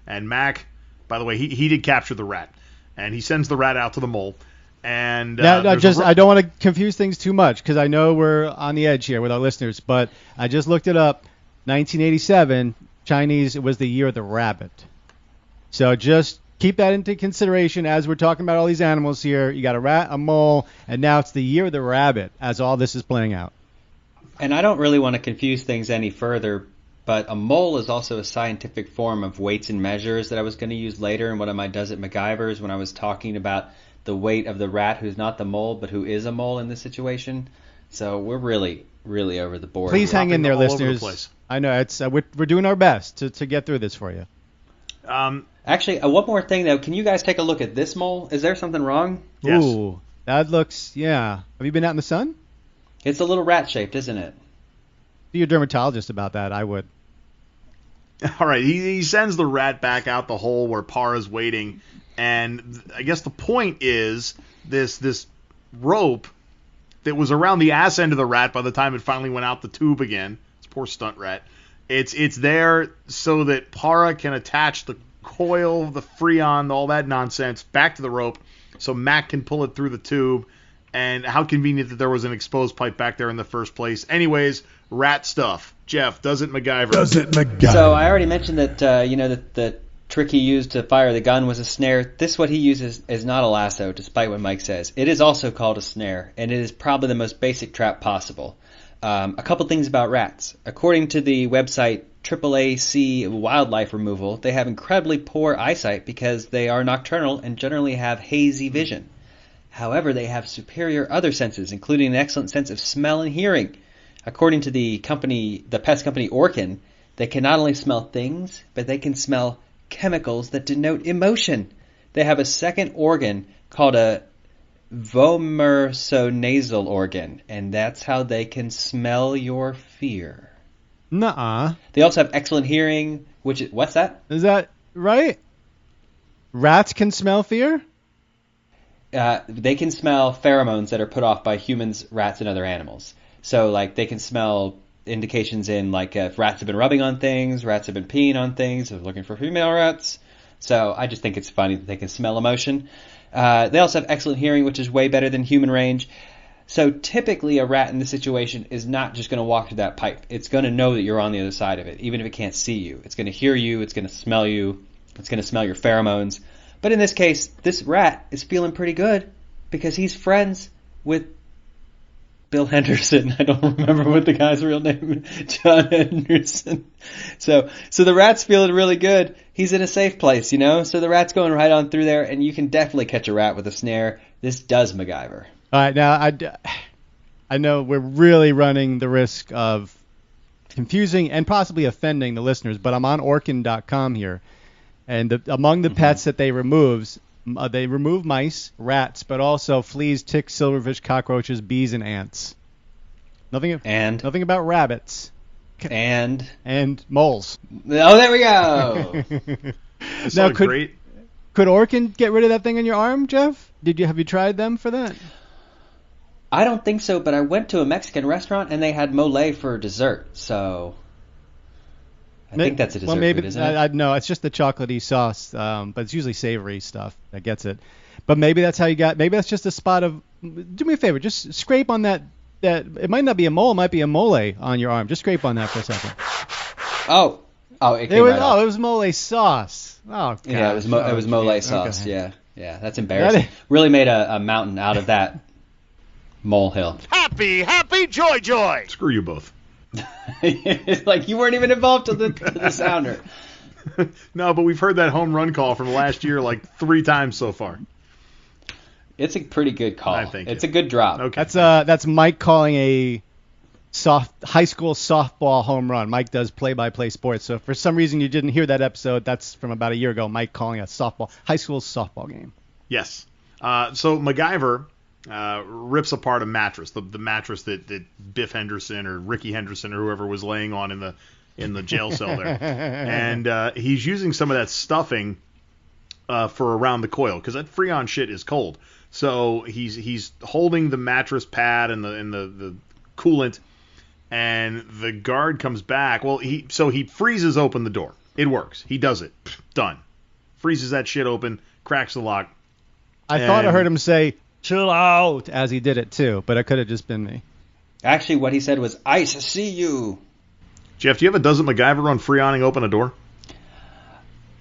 And Mac, by the way, he did capture the rat. And he sends the rat out to the mole. And I don't want to confuse things too much because I know we're on the edge here with our listeners, but I just looked it up. 1987, Chinese, it was the year of the rabbit. So just keep that into consideration as we're talking about all these animals here. You got a rat, a mole, and now it's the year of the rabbit as all this is playing out. And I don't really want to confuse things any further, but a mole is also a scientific form of weights and measures that I was going to use later in one of my Does It MacGyvers when I was talking about the weight of the rat who's not the mole but who is a mole in this situation. So we're really, really over the board. Please hang in there, listeners. I know it's we're doing our best to get through this for you. Actually, one more thing, though. Can you guys take a look at this mole? Is there something wrong? Yes. Ooh, that looks, yeah. Have you been out in the sun? It's a little rat-shaped, isn't it? Be a dermatologist about that. I would. All right, he sends the rat back out the hole where Para's waiting, and I guess the point is this rope that was around the ass end of the rat by the time it finally went out the tube again. This poor stunt rat. It's there so that Para can attach the coil, the Freon, all that nonsense back to the rope, so Mac can pull it through the tube. And how convenient that there was an exposed pipe back there in the first place. Anyways, rat stuff. Jeff, does it MacGyver? Does it MacGyver? So I already mentioned that that the trick he used to fire the gun was a snare. This what he uses is not a lasso, despite what Mike says. It is also called a snare, and it is probably the most basic trap possible. A couple things about rats. According to the website AAAC Wildlife Removal, they have incredibly poor eyesight because they are nocturnal and generally have hazy vision. However, they have superior other senses, including an excellent sense of smell and hearing. According to the pest company Orkin, they can not only smell things, but they can smell chemicals that denote emotion. They have a second organ called a vomeronasal organ, and that's how they can smell your fear. Nuh-uh. They also have excellent hearing, which is... What's that? Is that right? Rats can smell fear? They can smell pheromones that are put off by humans, rats, and other animals. So, like, they can smell indications in, like, if rats have been rubbing on things, rats have been peeing on things, they're looking for female rats. So I just think it's funny that they can smell emotion. They also have excellent hearing, which is way better than human range. So typically a rat in this situation is not just going to walk through that pipe. It's going to know that you're on the other side of it, even if it can't see you. It's going to hear you. It's going to smell you. It's going to smell your pheromones. But in this case, this rat is feeling pretty good because he's friends with Bill Henderson. I don't remember what the guy's real name is. John Henderson. So the rat's feeling really good. He's in a safe place, you know? So the rat's going right on through there, and you can definitely catch a rat with a snare. This does MacGyver. All right, now I know we're really running the risk of confusing and possibly offending the listeners, but I'm on Orkin.com here. And among the pets that they remove mice, rats, but also fleas, ticks, silverfish, cockroaches, bees, and ants. Nothing about rabbits. And moles. Oh, there we go. Now, could Orkin get rid of that thing on your arm, Jeff? Have you tried them for that? I don't think so, but I went to a Mexican restaurant and they had mole for dessert, so... I think that's a dessert food, isn't it? No, it's just the chocolatey sauce, but it's usually savory stuff that gets it. But maybe that's how you got. Maybe that's just a spot of. Do me a favor, just scrape on that. It might not be a mole, it might be a mole on your arm. Just scrape on that for a second. Oh, it came right off. It was mole sauce. Oh, gosh. Yeah, it was mole sauce. Okay. Yeah, that's embarrassing. Really made a mountain out of that molehill. Happy, joy. Screw you both. It's like you weren't even involved to the sounder. No, but we've heard that home run call from last year like 3 times so far. It's a pretty good call. I think it's a good drop. Okay. That's Mike calling a high school softball home run. Mike does play-by-play sports, so if for some reason you didn't hear that episode, that's from about a year ago. Mike calling a high school softball game. Yes. So MacGyver rips apart a mattress, the mattress that Biff Henderson or Ricky Henderson or whoever was laying on in the jail cell there, and he's using some of that stuffing for around the coil because that Freon shit is cold. So he's holding the mattress pad and the coolant and the guard comes back. Well, he freezes open the door. It works. He does it. Done. Freezes that shit open, cracks the lock. I thought I heard him say, chill out, as he did it too, but it could have just been me. Actually, what he said was, I see you. Jeff, do you have a Does It MacGyver on Freoning Open a Door?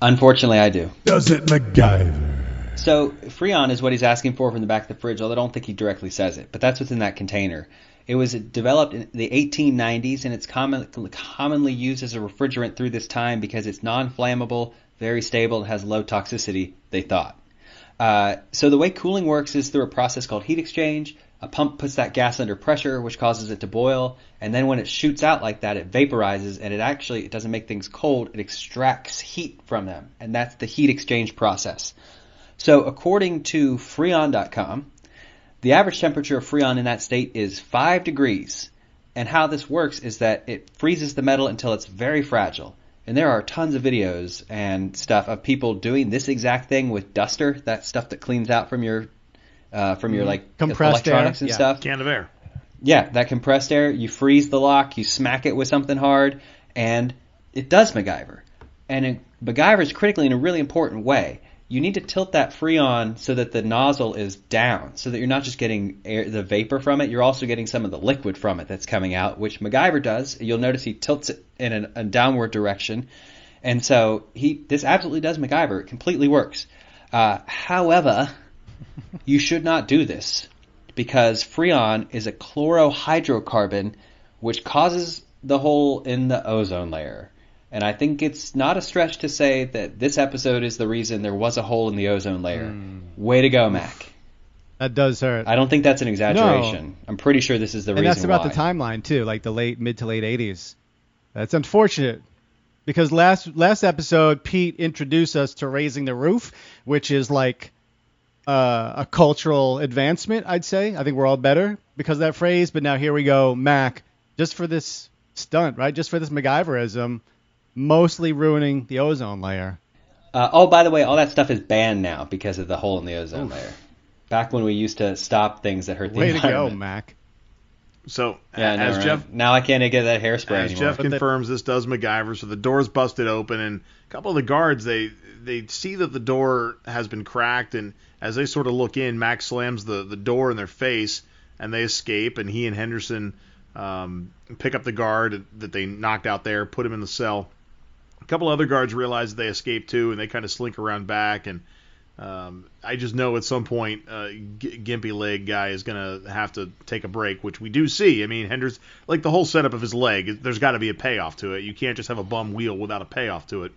Unfortunately, I do. Does it MacGyver? So, Freon is what he's asking for from the back of the fridge, although I don't think he directly says it, but that's what's in that container. It was developed in the 1890s, and it's commonly used as a refrigerant through this time because it's non-flammable, very stable, and has low toxicity, they thought. So the way cooling works is through a process called heat exchange. A pump puts that gas under pressure, which causes it to boil, and then when it shoots out like that, it vaporizes, and it doesn't make things cold, it extracts heat from them, and that's the heat exchange process. So according to Freon.com, the average temperature of Freon in that state is 5 degrees, and how this works is that it freezes the metal until it's very fragile. And there are tons of videos and stuff of people doing this exact thing with duster, that stuff that cleans out from your like compressed electronics air. and stuff. Can of air. Yeah, that compressed air. You freeze the lock, you smack it with something hard, and it does MacGyver. And MacGyver is critically in a really important way. You need to tilt that Freon so that the nozzle is down, so that you're not just getting the vapor from it, you're also getting some of the liquid from it that's coming out, which MacGyver does. You'll notice he tilts it in a downward direction. And so this absolutely does MacGyver. It completely works. However, you should not do this because Freon is a chlorohydrocarbon which causes the hole in the ozone layer. And I think it's not a stretch to say that this episode is the reason there was a hole in the ozone layer. Way to go, Mac. That does hurt. I don't think that's an exaggeration. No. I'm pretty sure this is the reason why. And that's about why. the timeline, too, like the mid to late 80s. That's unfortunate because last episode, Pete introduced us to Raising the Roof, which is like a cultural advancement, I'd say. I think we're all better because of that phrase. But now here we go, Mac, just for this stunt, right? Just for this MacGyverism. Mostly ruining the ozone layer. By the way, all that stuff is banned now because of the hole in the ozone layer. Back when we used to stop things that hurt the environment. Way to go, Mac. So, as Jeff... Now I can't get that hairspray as anymore. Jeff confirms, this does MacGyver, so the door's busted open, and a couple of the guards, they see that the door has been cracked, and as they sort of look in, Mac slams the door in their face, and they escape, and he and Henderson pick up the guard that they knocked out there, put him in the cell. A couple other guards realize that they escaped too, and they kind of slink around back. And I just know at some point, Gimpy Leg guy is going to have to take a break, which we do see. I mean, Henderson, like the whole setup of his leg, there's got to be a payoff to it. You can't just have a bum wheel without a payoff to it.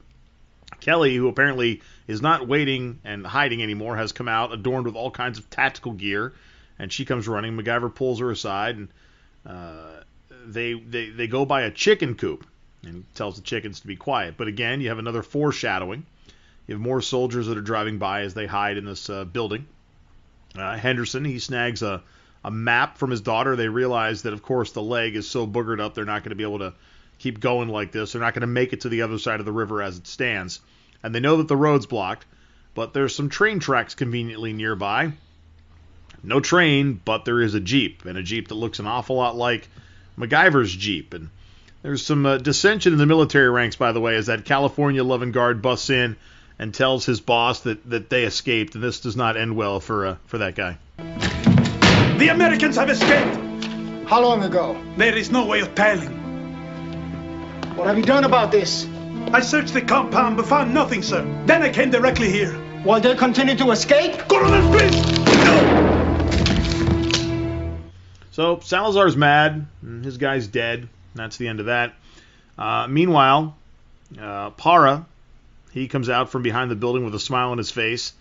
Kelly, who apparently is not waiting and hiding anymore, has come out adorned with all kinds of tactical gear, and she comes running. MacGyver pulls her aside, and they go by a chicken coop. And he tells the chickens to be quiet. But again, you have another foreshadowing. You have more soldiers that are driving by as they hide in this building. Henderson, he snags a map from his daughter. They realize that, of course, the leg is so boogered up, they're not going to be able to keep going like this. They're not going to make it to the other side of the river as it stands. And they know that the road's blocked, but there's some train tracks conveniently nearby. No train, but there is a Jeep, and a Jeep that looks an awful lot like MacGyver's Jeep. And there's some dissension in the military ranks, by the way, as that California loving guard busts in and tells his boss that they escaped, and this does not end well for that guy. The Americans have escaped! How long ago? There is no way of telling. What have you done about this? I searched the compound but found nothing, sir. Then I came directly here. While they continue to escape? Colonel, please! So Salazar's mad, and his guy's dead. That's the end of that. Meanwhile, Para, he comes out from behind the building with a smile on his face.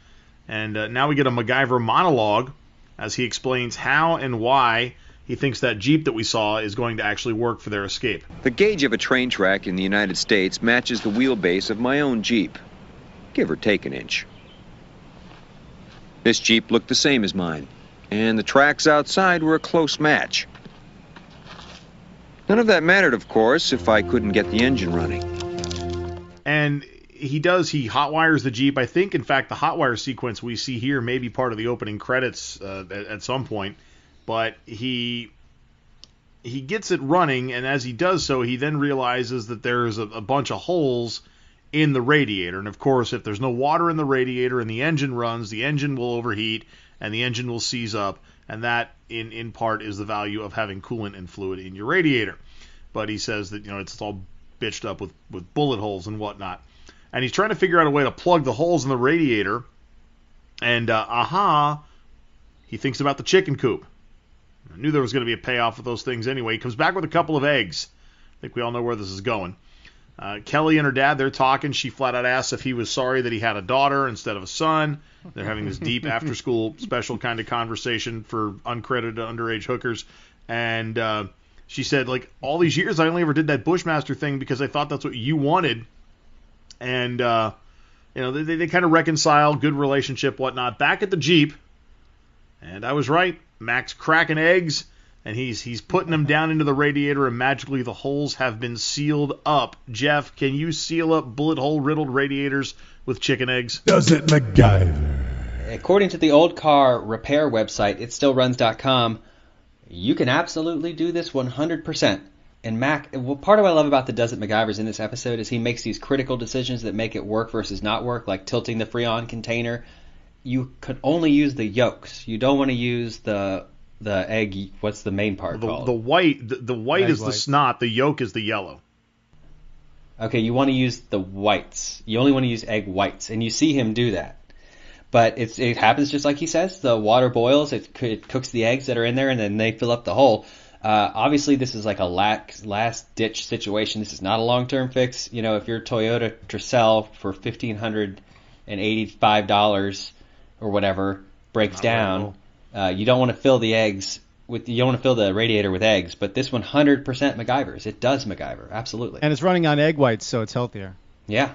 And now we get a MacGyver monologue as he explains how and why he thinks that Jeep that we saw is going to actually work for their escape. The gauge of a train track in the United States matches the wheelbase of my own Jeep, give or take an inch. This Jeep looked the same as mine, and the tracks outside were a close match. None of that mattered, of course, if I couldn't get the engine running. And he hotwires the Jeep. I think, in fact, the hotwire sequence we see here may be part of the opening credits at some point. But he he gets it running, and as he does so, he then realizes that there's a bunch of holes in the radiator. And of course, if there's no water in the radiator and the engine runs, the engine will overheat and the engine will seize up, and that in part is the value of having coolant and fluid in your radiator. But he says that it's all bitched up with bullet holes and whatnot. And he's trying to figure out a way to plug the holes in the radiator, and he thinks about the chicken coop. I knew there was going to be a payoff with those things anyway. He comes back with a couple of eggs. I think we all know where this is going. Kelly and her dad, they're talking. She flat out asks if he was sorry that he had a daughter instead of a son. They're having this deep after-school special kind of conversation for uncredited underage hookers. And she said, all these years I only ever did that Bushmaster thing because I thought that's what you wanted. And, they kind of reconcile, good relationship, whatnot. Back at the Jeep, and I was right, Mac's cracking eggs. And he's putting them down into the radiator, and magically the holes have been sealed up. Jeff, can you seal up bullet hole riddled radiators with chicken eggs? Does it, MacGyver? According to the old car repair website, itstillruns.com, you can absolutely do this 100%. And Mac, part of what I love about the Does It MacGyvers in this episode is he makes these critical decisions that make it work versus not work, like tilting the Freon container. You could only use the yolks. You don't want to use the egg. What's the main part called? The white. The white is the snot. The yolk is the yellow. Okay, you want to use the whites. You only want to use egg whites, and you see him do that. But it happens just like he says. The water boils. It cooks the eggs that are in there, and then they fill up the hole. Obviously, this is like a last ditch situation. This is not a long-term fix. If your Toyota Tercel for $1,585 or whatever breaks down. You don't want to fill the radiator with eggs, but this 100% MacGyvers. It does MacGyver, absolutely. And it's running on egg whites, so it's healthier. Yeah.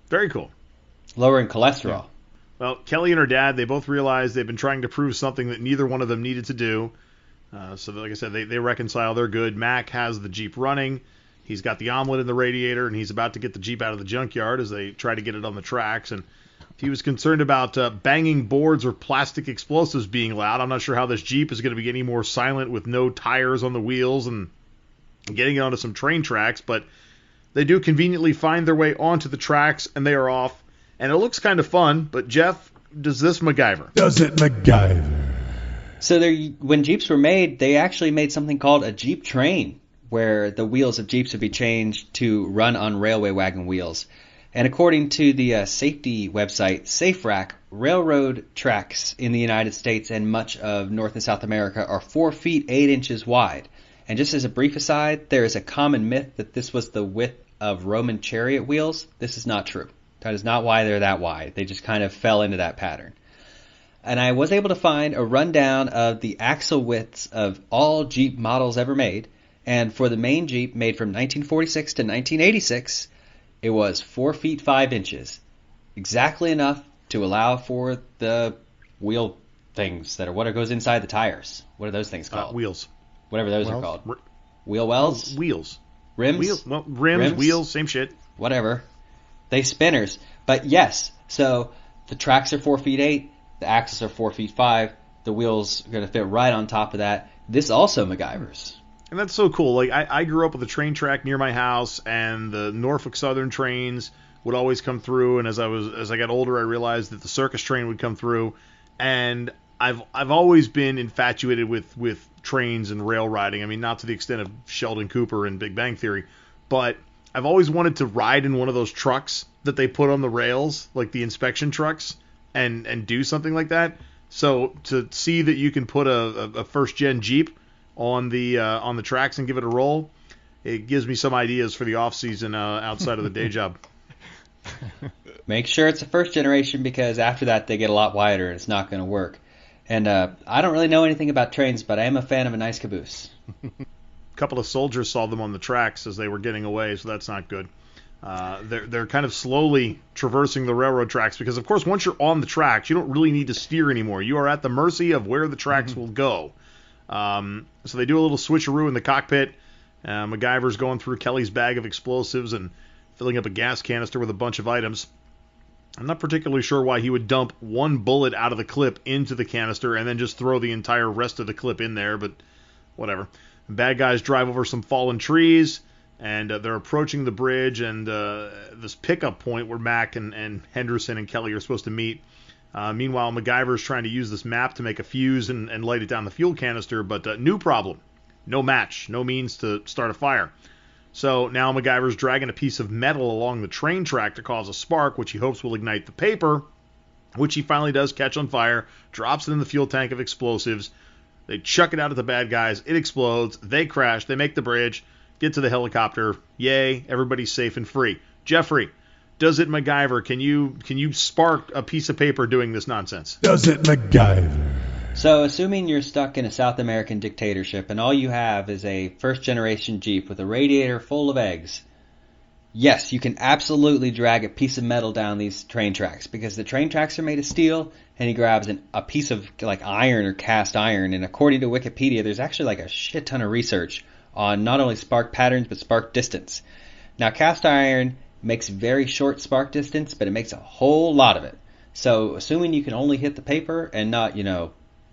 Very cool. Lowering cholesterol. Yeah. Well, Kelly and her dad, they both realize they've been trying to prove something that neither one of them needed to do. So like I said, they reconcile. They're good. Mac has the Jeep running. He's got the omelet in the radiator, and he's about to get the Jeep out of the junkyard as they try to get it on the tracks. And he was concerned about banging boards or plastic explosives being loud. I'm not sure how this Jeep is going to be any more silent with no tires on the wheels and getting it onto some train tracks, but they do conveniently find their way onto the tracks, and they are off. And it looks kind of fun, but Jeff, does this MacGyver? Does it MacGyver? So when Jeeps were made, they actually made something called a Jeep train, where the wheels of Jeeps would be changed to run on railway wagon wheels. And according to the safety website SafeRack, railroad tracks in the United States and much of North and South America are 4 feet 8 inches wide. And just as a brief aside, there is a common myth that this was the width of Roman chariot wheels. This is not true. That is not why they're that wide. They just kind of fell into that pattern. And I was able to find a rundown of the axle widths of all Jeep models ever made. And for the main Jeep made from 1946 to 1986, it was 4 feet 5 inches, exactly enough to allow for the wheel things that are what goes inside the tires. What are those things called? Wheels. Whatever those are called. Wheel wells? Wheels. Rims? Rims, wheels, same shit. Whatever. They spinners. But yes, so the tracks are 4 feet 8, the axles are 4 feet 5, the wheels are going to fit right on top of that. This also MacGyvers. And that's so cool. Like I grew up with a train track near my house, and the Norfolk Southern trains would always come through. And as I got older, I realized that the circus train would come through. And I've always been infatuated with trains and rail riding. I mean, not to the extent of Sheldon Cooper and Big Bang Theory, but I've always wanted to ride in one of those trucks that they put on the rails, like the inspection trucks, and do something like that. So to see that you can put a first gen Jeep on the tracks and give it a roll, it gives me some ideas for the off season outside of the day job. Make sure it's a first generation, because after that they get a lot wider and it's not going to work. And I don't really know anything about trains, but I am a fan of a nice caboose. A couple of soldiers saw them on the tracks as they were getting away, so that's not good. They're kind of slowly traversing the railroad tracks, because of course once you're on the tracks you don't really need to steer anymore. You are at the mercy of where the tracks will go. So they do a little switcheroo in the cockpit. MacGyver's going through Kelly's bag of explosives and filling up a gas canister with a bunch of items. I'm not particularly sure why he would dump one bullet out of the clip into the canister and then just throw the entire rest of the clip in there, but whatever. The bad guys drive over some fallen trees, and they're approaching the bridge and this pickup point where Mac and Henderson and Kelly are supposed to meet. Meanwhile, MacGyver's trying to use this map to make a fuse and light it down the fuel canister, but new problem. No match, no means to start a fire. So now MacGyver's dragging a piece of metal along the train track to cause a spark, which he hopes will ignite the paper, which he finally does catch on fire, drops it in the fuel tank of explosives. They chuck it out at the bad guys. It explodes. They crash. They make the bridge, get to the helicopter. Yay, everybody's safe and free. Jeffrey, does it MacGyver? Can you spark a piece of paper doing this nonsense? Does it MacGyver? So, assuming you're stuck in a South American dictatorship and all you have is a first-generation Jeep with a radiator full of eggs, yes, you can absolutely drag a piece of metal down these train tracks because the train tracks are made of steel, and he grabs a piece of like iron or cast iron, and according to Wikipedia, there's actually like a shit ton of research on not only spark patterns but spark distance. Now, cast iron makes very short spark distance, but it makes a whole lot of it. So, assuming you can only hit the paper and not,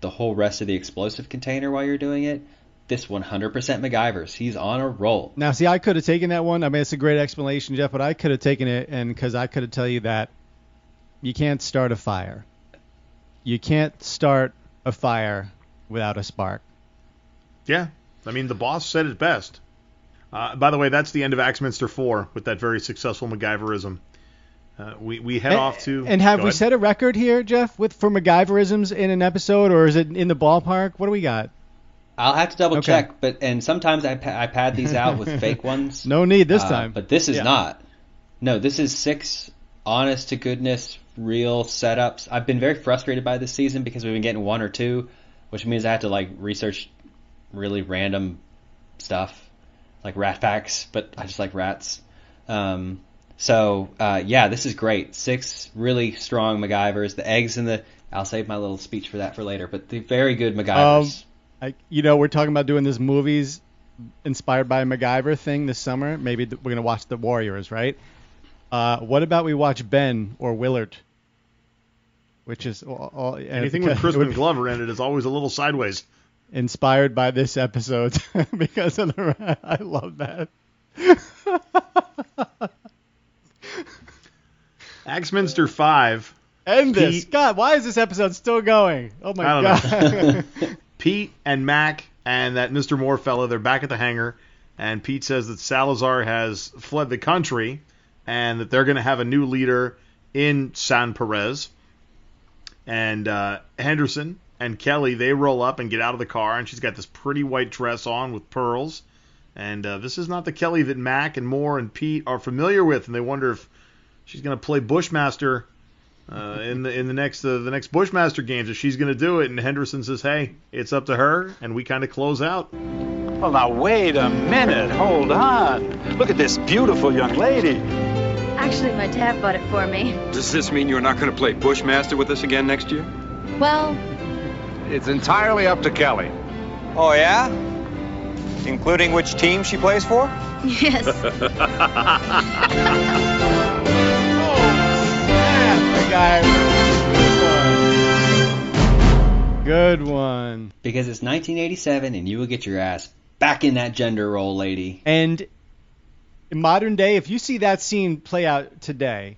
the whole rest of the explosive container while you're doing it, this 100% MacGyver's. He's on a roll. Now, see, I could have taken that one. I mean, it's a great explanation, Jeff, but I could have taken it, and because I could have tell you that you can't start a fire. You can't start a fire without a spark. Yeah, I mean, the boss said it best. By the way, that's the end of Axminster 4 with that very successful MacGyverism. We head off to... And have we set a record here, Jeff, for MacGyverisms in an episode, or is it in the ballpark? What do we got? I'll have to double check, and sometimes I pad these out with fake ones. No need this time. But this is not. No, this is 6 honest-to-goodness, real setups. I've been very frustrated by this season because we've been getting 1 or 2, which means I have to research really random stuff, like rat facts, but I just like rats. So, this is great. 6 really strong MacGyvers. The eggs and I'll save my little speech for that for later, but the very good MacGyvers. We're talking about doing this movies inspired by a MacGyver thing this summer. Maybe we're going to watch The Warriors, right? What about we watch Ben or Willard? Which is... anything with Crispin Glover in it is always a little sideways. Inspired by this episode because of the... I love that. Axminster 5. End this. God, why is this episode still going? Oh, my God. Pete and Mac and that Mr. Moore fella, they're back at the hangar, and Pete says that Salazar has fled the country and that they're going to have a new leader in San Perez. And Henderson and Kelly, they roll up and get out of the car, and she's got this pretty white dress on with pearls. And this is not the Kelly that Mac and Moore and Pete are familiar with, and they wonder if she's going to play Bushmaster in the next Bushmaster games, if she's going to do it. And Henderson says, hey, it's up to her, and we kind of close out. Well, now, wait a minute. Hold on. Look at this beautiful young lady. Actually, my dad bought it for me. Does this mean you're not going to play Bushmaster with us again next year? Well... It's entirely up to Kelly. Oh, yeah? Including which team she plays for? Yes. Good one. Because it's 1987 and you will get your ass back in that gender role, lady. And in modern day, if you see that scene play out today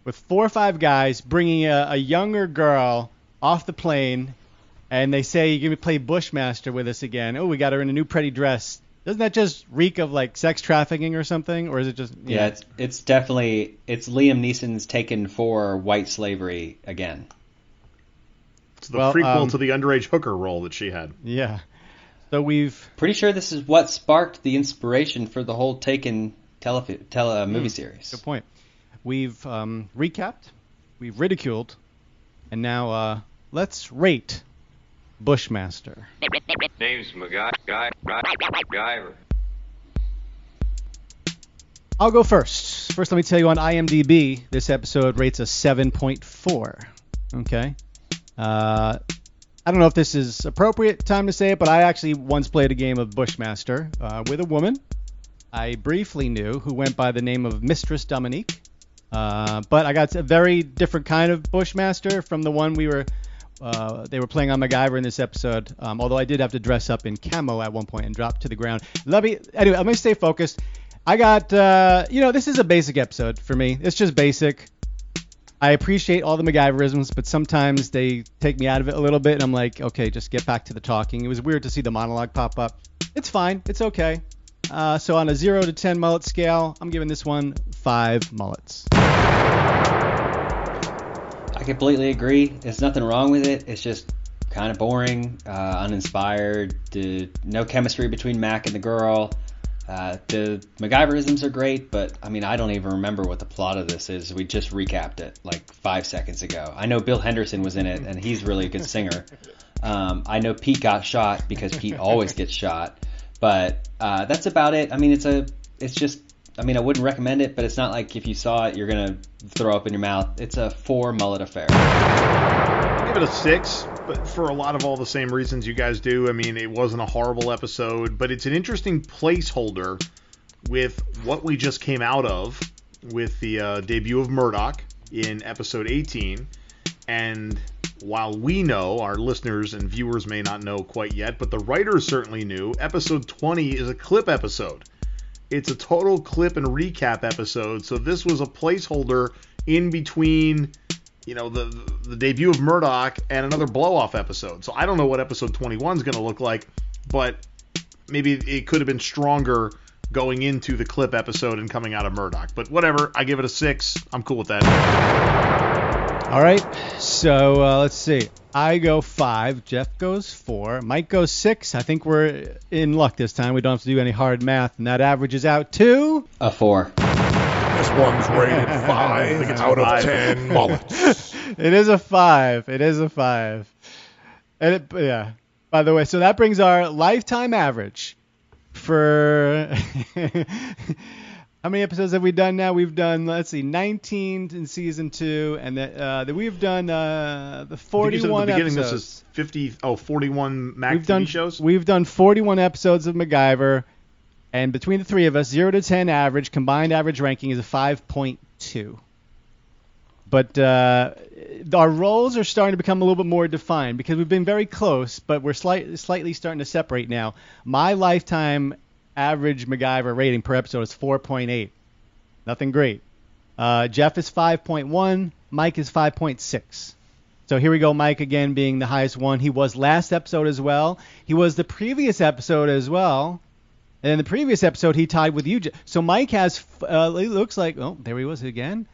with 4 or 5 guys bringing a younger girl off the plane and they say, you're going to play Bushmaster with us again. Oh, we got her in a new pretty dress. Doesn't that just reek of sex trafficking or something? Or is it just... Yeah, it's definitely... It's Liam Neeson's taken for white slavery again. It's the prequel to the underage hooker role that she had. Yeah. So we've... Pretty sure this is what sparked the inspiration for the whole Taken movie series. Good point. We've recapped, we've ridiculed, and now let's rate Bushmaster. Name's MacGyver. I'll go first. First, let me tell you on IMDb, this episode rates a 7.4. Okay. I don't know if this is appropriate time to say it, but I actually once played a game of Bushmaster with a woman I briefly knew who went by the name of Mistress Dominique. But I got a very different kind of Bushmaster from the one we were they were playing on MacGyver in this episode, although I did have to dress up in camo at one point and drop to the ground. Anyway, I'm going to stay focused. I got, this is a basic episode for me. It's just basic. I appreciate all the MacGyverisms, but sometimes they take me out of it a little bit, and I'm like, okay, just get back to the talking. It was weird to see the monologue pop up. It's fine. It's okay. So on a 0 to 10 mullet scale, I'm giving this one 5 mullets. I completely agree. There's nothing wrong with it. It's just kind of boring, uninspired, no chemistry between Mac and the girl. The MacGyverisms are great, but I don't even remember what the plot of this is. We just recapped it like 5 seconds ago. I know Bill Henderson was in it, and he's really a good singer. I know Pete got shot because Pete always gets shot, but that's about it. I wouldn't recommend it, but it's not like if you saw it, you're gonna throw up in your mouth. It's a 4 mullet affair. I'll give it a 6, but for a lot of all the same reasons you guys do. It wasn't a horrible episode, but it's an interesting placeholder with what we just came out of with the debut of Murdoch in episode 18. And while we know, our listeners and viewers may not know quite yet, but the writers certainly knew, episode 20 is a clip episode. It's a total clip and recap episode, so this was a placeholder in between, the debut of Murdoch and another blow-off episode. So I don't know what episode 21 is going to look like, but maybe it could have been stronger going into the clip episode and coming out of Murdoch. But whatever, I give it a 6. I'm cool with that. All right, so let's see. I go 5, Jeff goes 4, Mike goes 6. I think we're in luck this time. We don't have to do any hard math, and that averages out to... a 4. This one's rated 5 out of 10 mullets. It is a 5. It is a 5. And yeah. By the way, so that brings our lifetime average for... How many episodes have we done now? We've done, 19 in season 2, and we've done the 41 episodes. This is 41 Mac TV shows? We've done 41 episodes of MacGyver, and between the three of us, 0 to 10 average, combined average ranking is a 5.2. But our roles are starting to become a little bit more defined because we've been very close, but we're slightly starting to separate now. My lifetime average MacGyver rating per episode is 4.8. Nothing great. Jeff is 5.1. Mike is 5.6. So here we go, Mike again being the highest one. He was last episode as well. He was the previous episode as well. And in the previous episode, he tied with you. So Mike has, it looks like, oh, there he was again.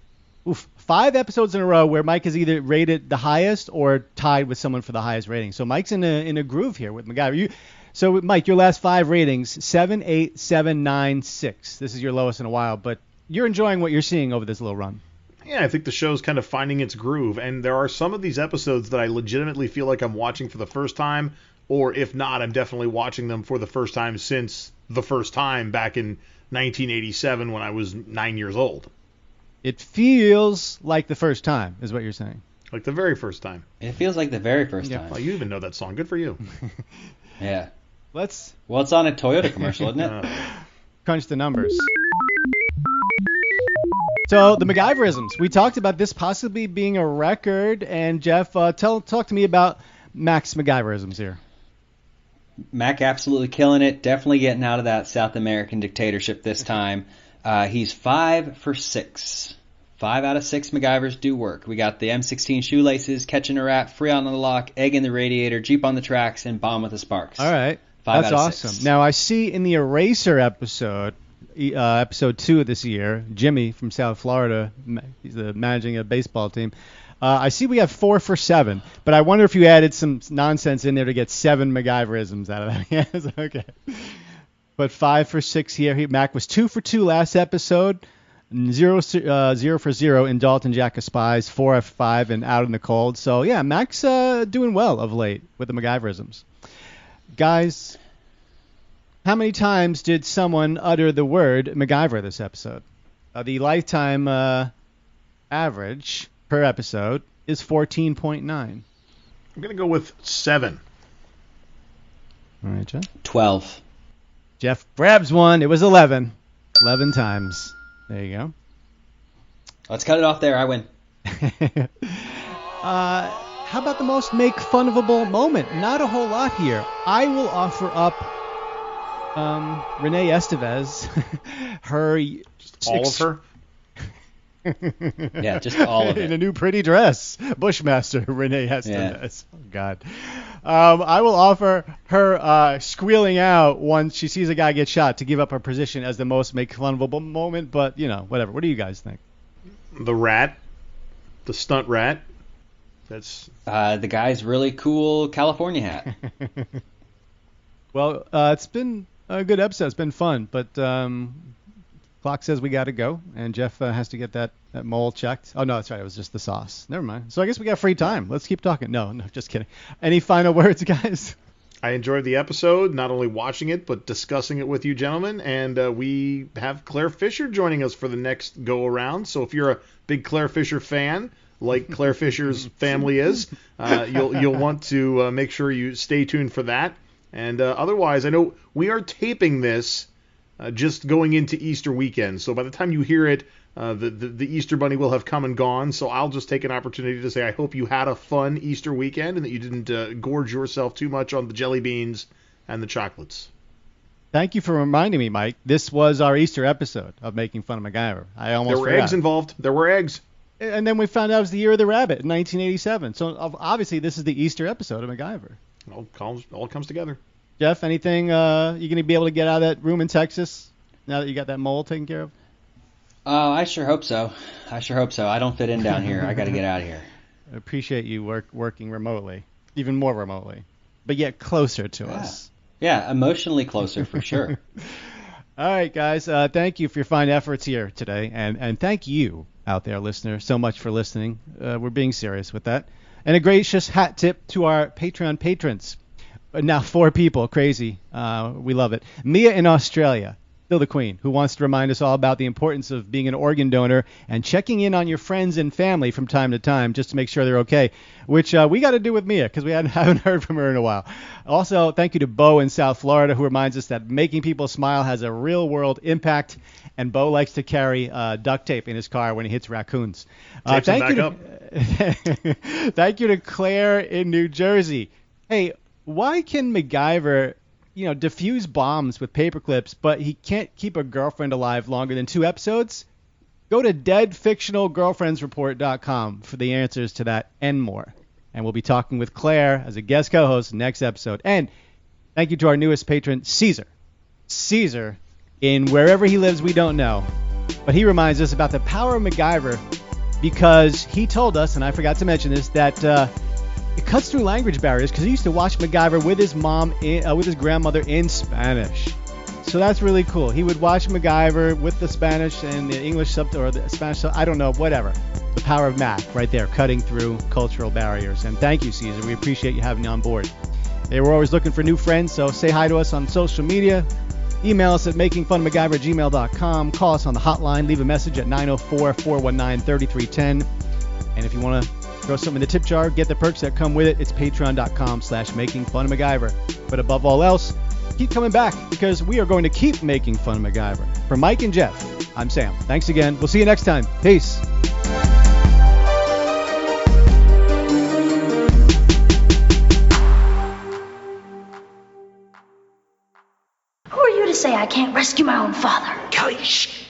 5 episodes in a row where Mike has either rated the highest or tied with someone for the highest rating. So Mike's in a groove here with MacGyver. So, Mike, your last 5 ratings, 7, 8, 7, 9, 6. This is your lowest in a while, but you're enjoying what you're seeing over this little run. Yeah, I think the show's kind of finding its groove, and there are some of these episodes that I legitimately feel like I'm watching for the first time, or if not, I'm definitely watching them for the first time since the first time back in 1987 when I was 9 years old. It feels like the first time, is what you're saying. Like the very first time. It feels like the very first time. Well, you even know that song. Good for you. Yeah. Well, it's on a Toyota commercial, isn't it? Crunch the numbers. So the MacGyverisms. We talked about this possibly being a record, and Jeff, talk to me about Mac's MacGyverisms here. Mac absolutely killing it. Definitely getting out of that South American dictatorship this time. He's 5 for 6. 5 out of 6 MacGyvers do work. We got the M16 shoelaces, catching a rat, free on the lock, egg in the radiator, Jeep on the tracks, and bomb with the sparks. All right. 5 That's out of awesome. 6. Now, I see in the Eraser episode, episode 2 of this year, Jimmy from South Florida, he's managing a baseball team. I see we have 4 for 7, but I wonder if you added some nonsense in there to get 7 MacGyverisms out of that. Yes, okay. But 5 for 6 here. Mac was 2 for 2 last episode. 0 for 0 in Dalton Jack of Spies, 4 of 5 and Out in the Cold. So, yeah, Mac's doing well of late with the MacGyverisms. Guys, how many times did someone utter the word MacGyver this episode? The lifetime average per episode is 14.9. I'm going to go with 7. All right, Jeff? 12. Jeff grabs one. It was 11. 11 times. There you go. Let's cut it off there. I win. how about the most make-funable moment? Not a whole lot here. I will offer up Renee Estevez, her... Just all of her? Yeah, just all of it. In a new pretty dress. Bushmaster Renee Estevez. Yeah. Oh, God. I will offer her squealing out once she sees a guy get shot to give up her position as the most make-funable moment, but, whatever. What do you guys think? The rat. The stunt rat. That's the guy's really cool California hat. Well, it's been a good episode. It's been fun, but clock says we got to go, and Jeff has to get that mole checked. Oh, no, that's right. It was just the sauce. Never mind. So I guess we got free time. Let's keep talking. No, just kidding. Any final words, guys? I enjoyed the episode, not only watching it, but discussing it with you gentlemen. And we have Claire Fisher joining us for the next go-around. So if you're a big Claire Fisher fan, like Claire Fisher's family is, you'll want to make sure you stay tuned for that. And otherwise, I know we are taping this just going into Easter weekend. So by the time you hear it, the Easter Bunny will have come and gone. So I'll just take an opportunity to say I hope you had a fun Easter weekend and that you didn't gorge yourself too much on the jelly beans and the chocolates. Thank you for reminding me, Mike. This was our Easter episode of Making Fun of MacGyver. I almost forgot. There were eggs involved. There were eggs. And then we found out it was the year of the rabbit in 1987. So obviously this is the Easter episode of MacGyver. All comes together. Jeff, anything you're going to be able to get out of that room in Texas now that you got that mole taken care of? I sure hope so. I don't fit in down here. I got to get out of here. I appreciate you working remotely, even more remotely, but yet closer to us. Yeah, emotionally closer for sure. All right, guys. Thank you for your fine efforts here today, and thank you out there, listener, so much for listening. We're being serious with that. And a gracious hat tip to our Patreon patrons. Now 4 people, crazy. We love it. Mia in Australia, still the queen, who wants to remind us all about the importance of being an organ donor and checking in on your friends and family from time to time just to make sure they're okay, which we got to do with Mia because we haven't heard from her in a while. Also, thank you to Bo in South Florida, who reminds us that making people smile has a real-world impact, and Bo likes to carry duct tape in his car when he hits raccoons. Thank you to Claire in New Jersey. Hey, why can MacGyver, defuse bombs with paper clips, but he can't keep a girlfriend alive longer than 2 episodes? Go to deadfictionalgirlfriendsreport.com for the answers to that and more. And we'll be talking with Claire as a guest co-host next episode. And thank you to our newest patron, Caesar. Caesar, in wherever he lives, we don't know. But he reminds us about the power of MacGyver because he told us, and I forgot to mention this, that it cuts through language barriers because he used to watch MacGyver with his mom, with his grandmother in Spanish. So that's really cool. He would watch MacGyver with the Spanish and the English subtitle or the Spanish, I don't know, whatever. The power of Mac right there, cutting through cultural barriers. And thank you, Caesar. We appreciate you having you on board. They were always looking for new friends, so say hi to us on social media. Email us at makingfunofmacgyver@gmail.com. Call us on the hotline. Leave a message at 904-419-3310. And if you want to throw something in the tip jar, get the perks that come with it. It's patreon.com/makingfunofmacgyver. But above all else, keep coming back because we are going to keep making fun of MacGyver. For Mike and Jeff, I'm Sam. Thanks again. We'll see you next time. Peace. Who are you to say I can't rescue my own father? Gosh.